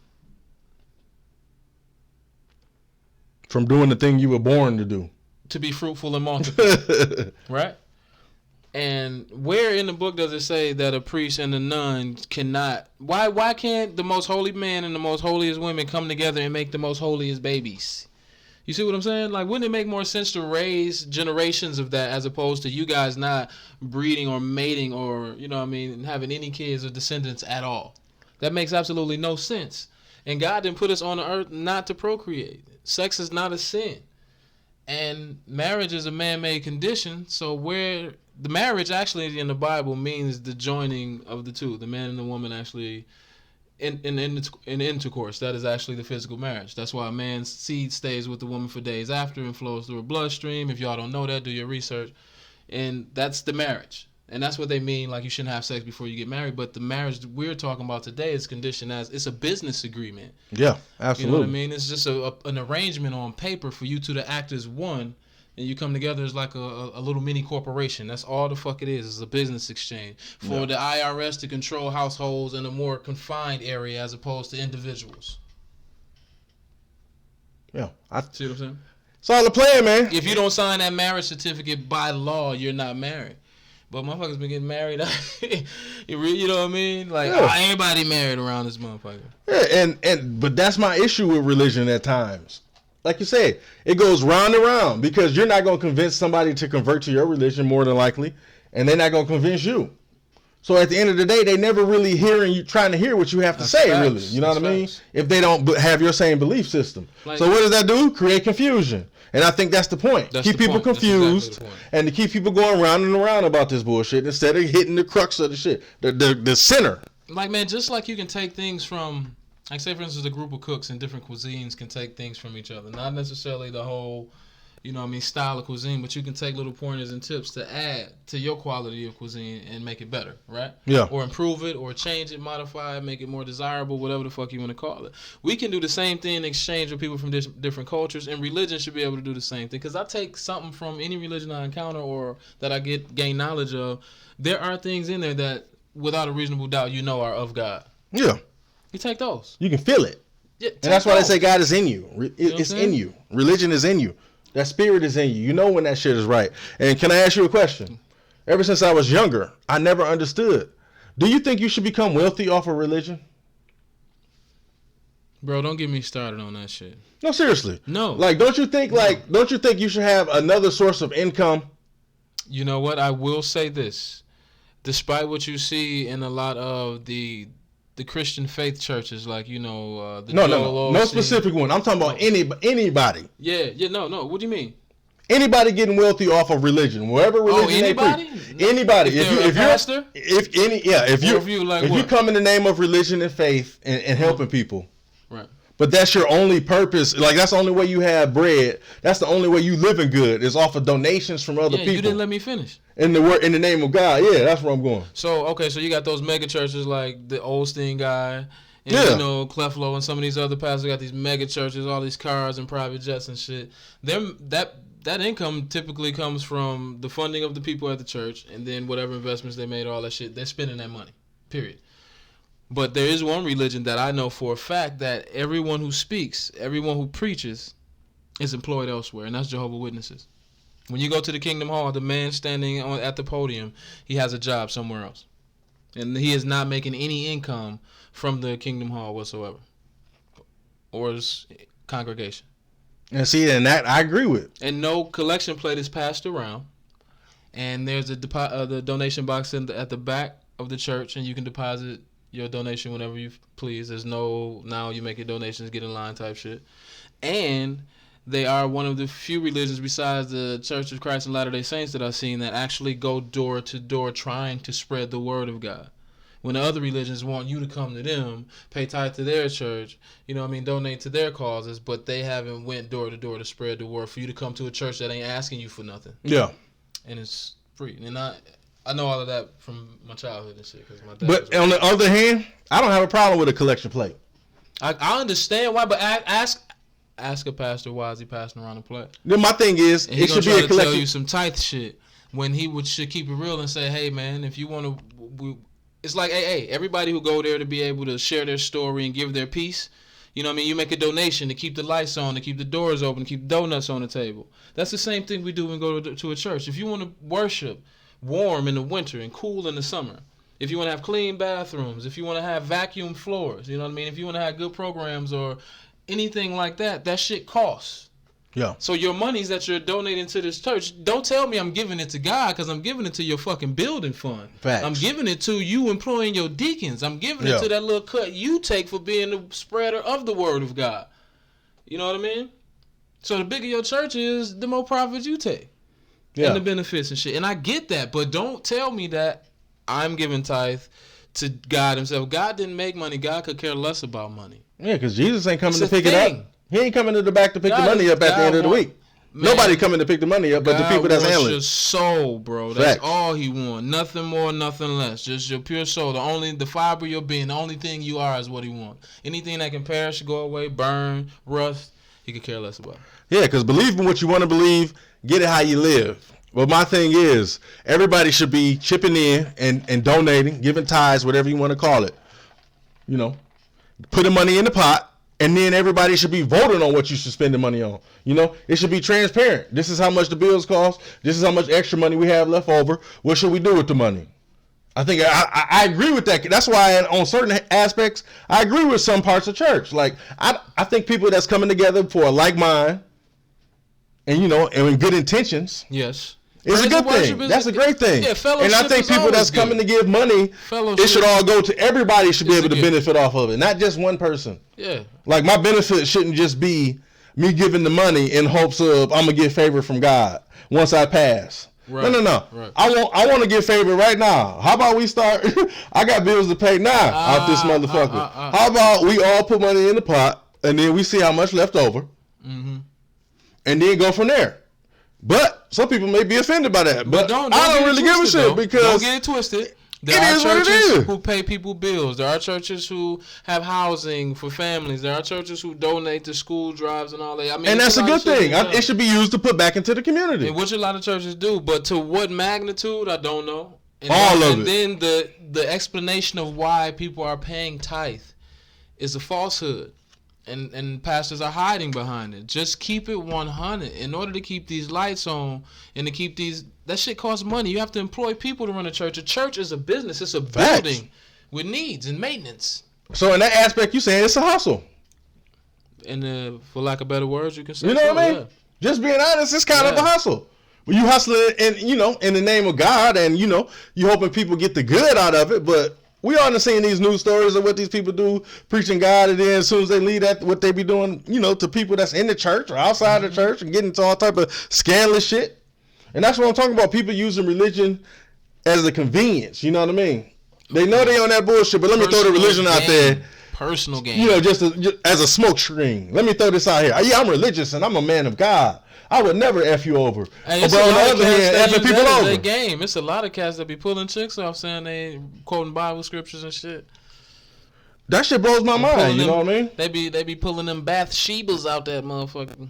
from doing the thing you were born to do. To be fruitful and multiply. Right? And where in the book does it say that a priest and a nun cannot... Why can't the most holy man and the most holiest women come together and make the most holiest babies? You see what I'm saying? Like, wouldn't it make more sense to raise generations of that as opposed to you guys not breeding or mating or, you know what I mean, having any kids or descendants at all? That makes absolutely no sense. And God didn't put us on the earth not to procreate. Sex is not a sin. And marriage is a man-made condition, so where... The marriage actually in the Bible means the joining of the two, the man and the woman actually in intercourse. That is actually the physical marriage. That's why a man's seed stays with the woman for days after and flows through her bloodstream. If y'all don't know that, do your research. And that's the marriage. And that's what they mean, like you shouldn't have sex before you get married. But the marriage we're talking about today is conditioned as it's a business agreement. Yeah, absolutely. You know what I mean? It's just an arrangement on paper for you two to act as one. And you come together as like a little mini corporation. That's all the fuck it is. It's a business exchange for the IRS to control households in a more confined area as opposed to individuals. Yeah. See what I'm saying? It's all the plan, man. If you don't sign that marriage certificate by law, you're not married. But motherfuckers been getting married. You know what I mean? Like, everybody married around this motherfucker. Yeah, but that's my issue with religion at times. Like you said, it goes round and round because you're not going to convince somebody to convert to your religion more than likely, and they're not going to convince you. So at the end of the day, they never really trying to hear what you have to say, facts. really. You know what I mean? If they don't have your same belief system. Like, so what does that do? Create confusion. And I think that's the point. Keep people confused exactly and to keep people going round and around about this bullshit instead of hitting the crux of the shit, the center. Like, man, just like you can take things from... Like, say, for instance, a group of cooks in different cuisines can take things from each other. Not necessarily the whole you know what I mean, style of cuisine, but you can take little pointers and tips to add to your quality of cuisine and make it better, right? Yeah. Or improve it, or change it, modify it, make it more desirable, whatever the fuck you want to call it. We can do the same thing in exchange with people from different cultures, and religion should be able to do the same thing. Because I take something from any religion I encounter or that I gain knowledge of, there are things in there that, without a reasonable doubt, you know are of God. Yeah. You take those. You can feel it. Yeah, and that's why those. they say God is in you. It's in you. Religion is in you. That spirit is in you. You know when that shit is right. And can I ask you a question? Ever since I was younger, I never understood. Do you think you should become wealthy off of religion? Bro, don't get me started on that shit. No, seriously. No. Like, don't you think you should have another source of income? You know what? I will say this. Despite what you see in a lot of the Christian faith churches, like, you know, the no specific one. I'm talking about anybody. Yeah, no. What do you mean? Anybody getting wealthy off of religion, wherever religion anybody? they preach. Anybody. If you're a pastor? If you come in the name of religion and faith and helping people, right? But that's your only purpose. Like, that's the only way you have bread. That's the only way you living good is off of donations from other people. You didn't let me finish. In the name of God. Yeah, that's where I'm going. So you got those mega churches like the Osteen guy, and you know, Cleflo and some of these other pastors got these mega churches, all these cars and private jets and shit. That income typically comes from the funding of the people at the church, and then whatever investments they made, all that shit, they're spending that money. Period. But there is one religion that I know for a fact that everyone who speaks, everyone who preaches, is employed elsewhere, and that's Jehovah's Witnesses. When you go to the Kingdom Hall, the man standing at the podium, he has a job somewhere else. And he is not making any income from the Kingdom Hall whatsoever. Or his congregation. And see, and that I agree with. And no collection plate is passed around. And there's the donation box at the back of the church, and you can deposit your donation whenever you please. There's no, now you make your donations, get in line type shit. And they are one of the few religions besides the Church of Christ and Latter-day Saints that I've seen that actually go door to door trying to spread the word of God. When the other religions want you to come to them, pay tithe to their church, you know what I mean, donate to their causes, but they haven't went door to door to spread the word for you to come to a church that ain't asking you for nothing. Yeah. And it's free. And I know all of that from my childhood and shit. Cause my dad but on the other hand, I don't have a problem with a collection plate. I understand why, but ask a pastor why is he passing around the plate. Then my thing is, and it should be a collection. Tell you some tithe shit when he should keep it real and say, hey man, if you want to, it's like hey, everybody who go there to be able to share their story and give their piece. You know what I mean? You make a donation to keep the lights on, to keep the doors open, to keep donuts on the table. That's the same thing we do when we go to a church. If you want to worship warm in the winter and cool in the summer, if you want to have clean bathrooms, if you want to have vacuum floors, you know what I mean? If you want to have good programs or anything like that, that shit costs. Yeah. So your monies that you're donating to this church, don't tell me I'm giving it to God, because I'm giving it to your fucking building fund. Facts. I'm giving it to you employing your deacons. I'm giving it to that little cut you take for being the spreader of the word of God. You know what I mean? So the bigger your church is, the more profits you take. Yeah. And the benefits and shit. And I get that, but don't tell me that I'm giving tithe to God himself. God didn't make money. God could care less about money. Yeah, because Jesus ain't coming to pick it up. He ain't coming to the back to pick the money up at the end of the week. Man, nobody coming to pick the money up but the people that's handling it. Your soul, bro. That's all he wants. Nothing more, nothing less. Just your pure soul. The fiber of your being, the only thing you are is what he wants. Anything that can perish, go away, burn, rust, he could care less about. Yeah, because believe in what you want to believe, get it how you live. But my thing is, everybody should be chipping in and donating, giving tithes, whatever you want to call it. You know, putting money in the pot. And then everybody should be voting on what you should spend the money on. You know, it should be transparent. This is how much the bills cost. This is how much extra money we have left over. What should we do with the money? I think I agree with that. That's why on certain aspects, I agree with some parts of church. Like, I think people that's coming together for a like mind and, you know, and with good intentions. Yes. It's a good thing. That's a great thing. Yeah, fellowship. And I think people that's coming to give money, it should all go to everybody. Should be able to benefit off of it, not just one person. Yeah. Like, my benefit shouldn't just be me giving the money in hopes of I'm gonna get favor from God once I pass. Right. No. Right. I want to get favor right now. How about we start? I got bills to pay now off this motherfucker. How about we all put money in the pot and then we see how much left over, and then go from there. But some people may be offended by that. But don't I don't really give a shit because don't get it twisted. There it are is what it churches is. who pay people bills. There are churches who have housing for families. There are churches who donate to school drives and all that. I mean, and that's a good thing. It should be used to put back into the community. And which a lot of churches do, but to what magnitude, I don't know. And then the explanation of why people are paying tithe is a falsehood. And pastors are hiding behind it. Just keep it 100. In order to keep these lights on and to keep that shit costs money. You have to employ people to run a church. A church is a business. It's a building with needs and maintenance. So in that aspect, you saying it's a hustle. And for lack of better words, you can say. You know what I mean? Yeah. Just being honest, it's kind of a hustle. When you hustling in the name of God, and you hoping people get the good out of it, but we all seeing these news stories of what these people do, preaching God, and then as soon as they leave that, what they be doing, to people that's in the church or outside the church and getting into all type of scandalous shit. And that's what I'm talking about. People using religion as a convenience. You know what I mean? They know they on that bullshit, but let me throw the religion out there. Personal gain. Just as a smoke screen. Let me throw this out here. Yeah, I'm religious and I'm a man of God. I would never F you over. Hey, but on the other hand, F'ing people over. Their game. It's a lot of cats that be pulling chicks off saying they quoting Bible scriptures and shit. That shit blows my mind, you know what I mean? They be pulling them Bathshebas out that motherfucker.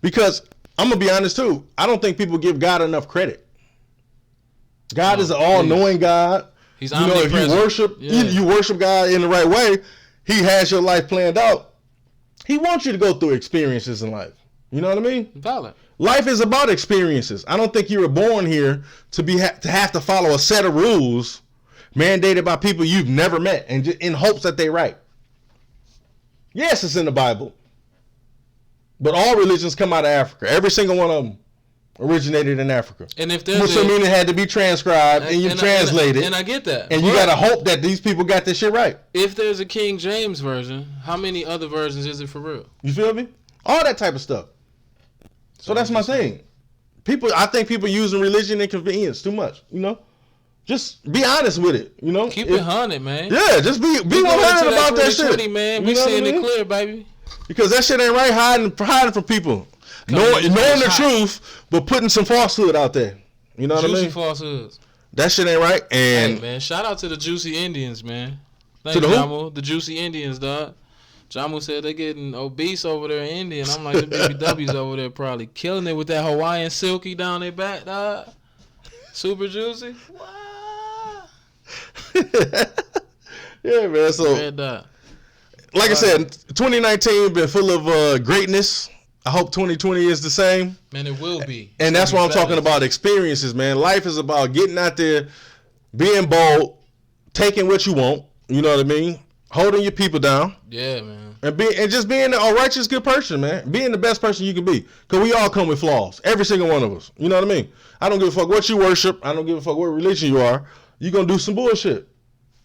Because I'm gonna be honest too, I don't think people give God enough credit. God is an all-knowing God. He's omnipresent. If you worship, you worship God in the right way, He has your life planned out. He wants you to go through experiences in life. You know what I mean? Valid. Life is about experiences. I don't think you were born here to have to follow a set of rules mandated by people you've never met and just in hopes that they right. Yes, it's in the Bible. But all religions come out of Africa. Every single one of them originated in Africa. And if there's which mean it had to be transcribed and you translated. And I get that. And you got to hope that these people got this shit right. If there's a King James version, how many other versions is it for real? You feel me? All that type of stuff. So that's my thing. I think people using religion and convenience too much, Just be honest with it, Keep it 100, man. Yeah, just be 100 about that shit. Man. We seeing it clear, baby. Because that shit ain't right hiding from people. Knowing the truth, but putting some falsehood out there. You know what I mean? Juicy falsehoods. That shit ain't right. And hey, man, shout out to the Juicy Indians, man. Thanks, to the Jamu. The Juicy Indians, dog. Jamu said they getting obese over there in India, and I'm like, the BBWs over there probably killing it with that Hawaiian silky down their back, dog. Super juicy. Yeah, man. So, red dot. Like I said, 2019 been full of greatness. I hope 2020 is the same. Man, it will be. And that's why I'm talking about experiences, man. Life is about getting out there, being bold, taking what you want. You know what I mean? Holding your people down. Yeah, man. And just being a righteous, good person, man. Being the best person you can be. Because we all come with flaws. Every single one of us. You know what I mean? I don't give a fuck what you worship. I don't give a fuck what religion you are. You're going to do some bullshit.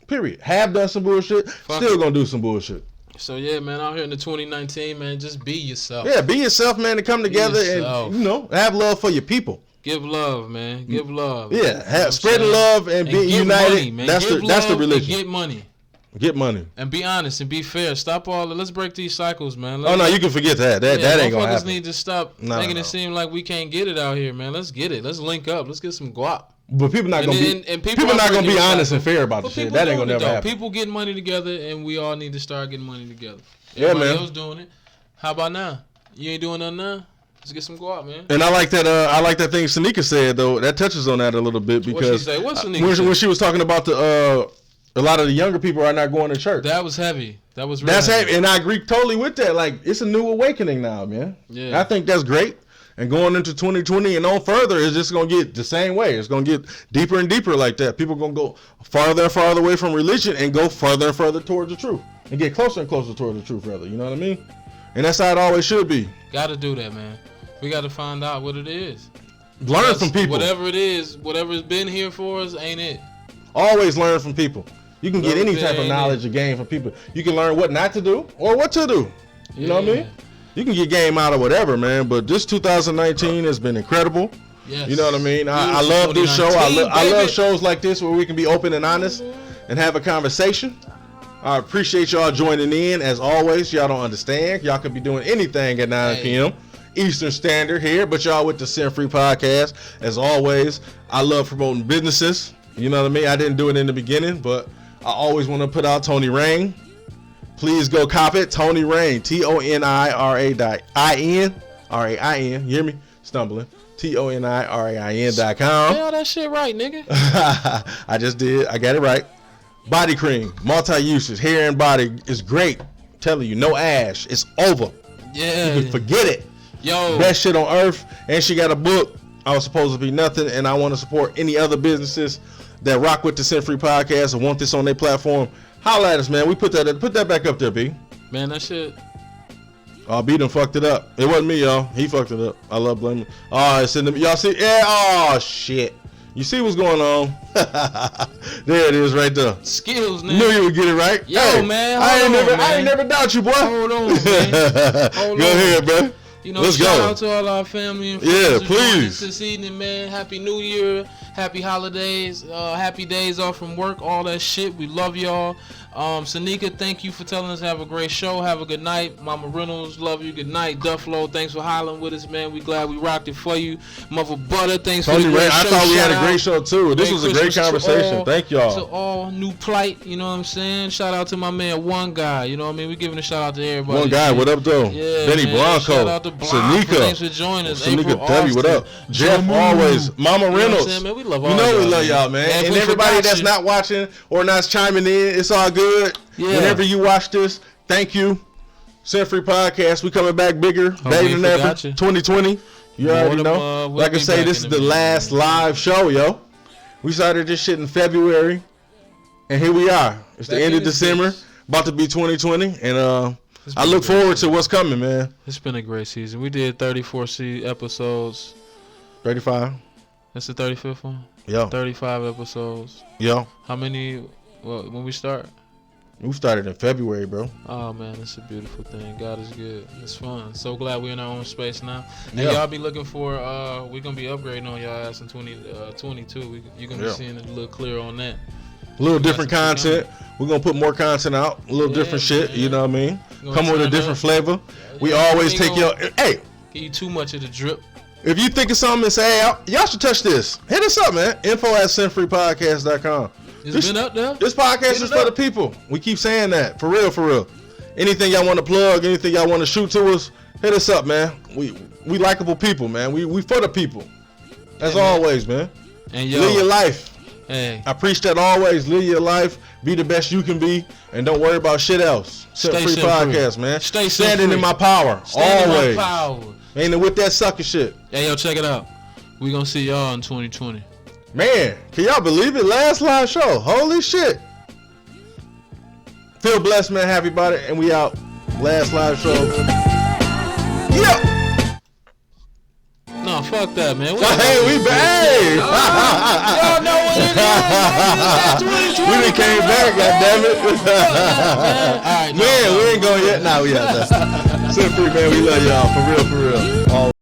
Period. Have done some bullshit. Still going to do some bullshit. So, yeah, man, out here in the 2019, man, just be yourself. Yeah, be yourself, man, and come together and, have love for your people. Give love, man. Give love. Yeah, spreading love and being united. Money, man. That's the religion. Get money. Get money. And be honest and be fair. Stop let's break these cycles, man. You can forget that. That ain't gonna happen. Motherfuckers need to stop making it seem like we can't get it out here, man. Let's get it. Let's link up. Let's get some guap. But people not gonna be honest and fair about the shit. That ain't gonna never happen. People getting money together, and we all need to start getting money together. Everybody else doing it. How about now? You ain't doing nothing now? Let's get some guap, man. And I like that. I like that thing Sanika said though. That touches on that a little bit because when she was talking about a lot of the younger people are not going to church. That was heavy. That's heavy, and I agree totally with that. Like it's a new awakening now, man. Yeah, I think that's great. And going into 2020 and on further, it's just gonna get the same way. It's gonna get deeper and deeper like that. People gonna go farther and farther away from religion and go further and further towards the truth, and get closer and closer toward the truth, rather. You know what I mean? And that's how it always should be. Got to do that, man. We got to find out what it is. Learn from people. Whatever it is, whatever's been here for us, ain't it? Always learn from people. You can get any type of knowledge or game from people. You can learn what not to do or what to do. You know what I mean? You can get game out of whatever, man. But this 2019 has been incredible. Yes. You know what I mean? I love this show. I love shows like this where we can be open and honest and have a conversation. I appreciate y'all joining in. As always, y'all don't understand. Y'all could be doing anything at 9 p.m. Eastern Standard here, but y'all with the SimpFree podcast. As always, I love promoting businesses. You know what I mean? I didn't do it in the beginning, but I always want to put out Tony Rain. Please go cop it. Tony Rain. TONIRAIN. RAIN. You hear me? Stumbling. TONIRAIN.com. Yeah, that shit right, nigga. I just did. I got it right. Body cream. Multi-uses. Hair and body is great. I'm telling you, no ash. It's over. Yeah. You can forget it. Yo. Best shit on earth. And she got a book. I was supposed to be nothing. And I want to support any other businesses that rock with the SimpFree podcast and want this on their platform. Holla at us, man. We put that back up there, B. Man, that shit. Oh, B done fucked it up. It wasn't me, y'all. He fucked it up. I love blaming. Oh, it's in the, y'all see? Yeah. Oh, shit. You see what's going on? There it is, right there. Skills, nigga. Knew you would get it right. Yo, hey, man. I ain't never doubt you, boy. Hold on, man. Hold Go on. ahead, bro. You know, Let's shout go. out to all our family and friends. Yeah, who joined us please. This evening, man. Happy New Year. Happy holidays. Happy days off from work. All that shit. We love y'all. Sanika, thank you for telling us to have a great show. Have a good night. Mama Reynolds, love you. Good night. Dufflo, thanks for hollering with us, man. We glad we rocked it for you. Mother Butter, thanks Tony for the great Ray, I show. thought we Shout had a great out. show too. This Merry was a great Christmas to conversation. all- Thank y'all. To all new plight, you know what I'm saying? Shout out to my man One Guy, you know what I mean? We giving a shout out to everybody. One guy, what up though? Yeah, Benny man. Blanco, Shout out to Blanco. Thanks for Sanika, joining us. Sanika April W, what up? Austin, Jeff Joe always, Moon. Mama You know what I'm Reynolds. saying, man? We love all You know y'all, we love man. y'all, man. Yeah, if And we everybody forgot that's you- not watching or not chiming in, it's all good. Yeah. Whenever you watch this, thank you. SimpFree podcast, we coming back bigger, Oh, better we than ever. forgot you. 2020. You More already than, know. we'll Like I be say, back this in is the the last beginning. live show, yo. We started this shit in February, and here we are. It's the Back end in of this December, bitch. about to be 2020, and It's I been look a great forward to season. what's coming, man. It's been a great season. We did 34 episodes. 35, That's the 35th one? yo, 35 episodes. yo. How many, when we start? We started in February, bro. Oh man, it's a beautiful thing. God is good. It's fun. So glad we're in our own space now. And Yeah. y'all be looking for we're gonna be upgrading on y'all ass in 2022. You're gonna Yeah. be seeing it a little clearer on that. A little We got different some shit content. We're gonna put more content out. A little Yeah, different shit. man. You know what I mean? Gonna Come with a turn different up. flavor. We Yeah, always we take gonna- your. Hey, Give you too much of the drip. if you think of something and say, hey, y'all should touch this, hit us up, man. info@simpfreepodcast.com. It's This- been up there. This podcast Hit is it for the up. people. We keep saying that. For real, for real. Anything y'all want to plug, anything y'all want to shoot to us, hit us up, man. We likable people, man. We for the people. As Yeah, man. always, man. And yo, Live your life. hey, I preach that always. Live your life. Be the best you can be. And don't worry about shit else. Stay SimpFree SimpFree. podcast, man. Stay Standing SimpFree. in my power. stand always. in my power. Ain't with that sucker shit. Hey, yo, check it out. We gonna see y'all in 2020. Man, can y'all believe it? Last live show. Holy shit. Feel blessed, man. Happy about it. And we out. Last live show. Yeah. No, fuck that, man. Hey, we back. Hey. Y'all know what it is. We done came back, goddammit. All right, Man, we ain't going yet. Nah, we out there. SimpFree, man. We love y'all. For real, for real. All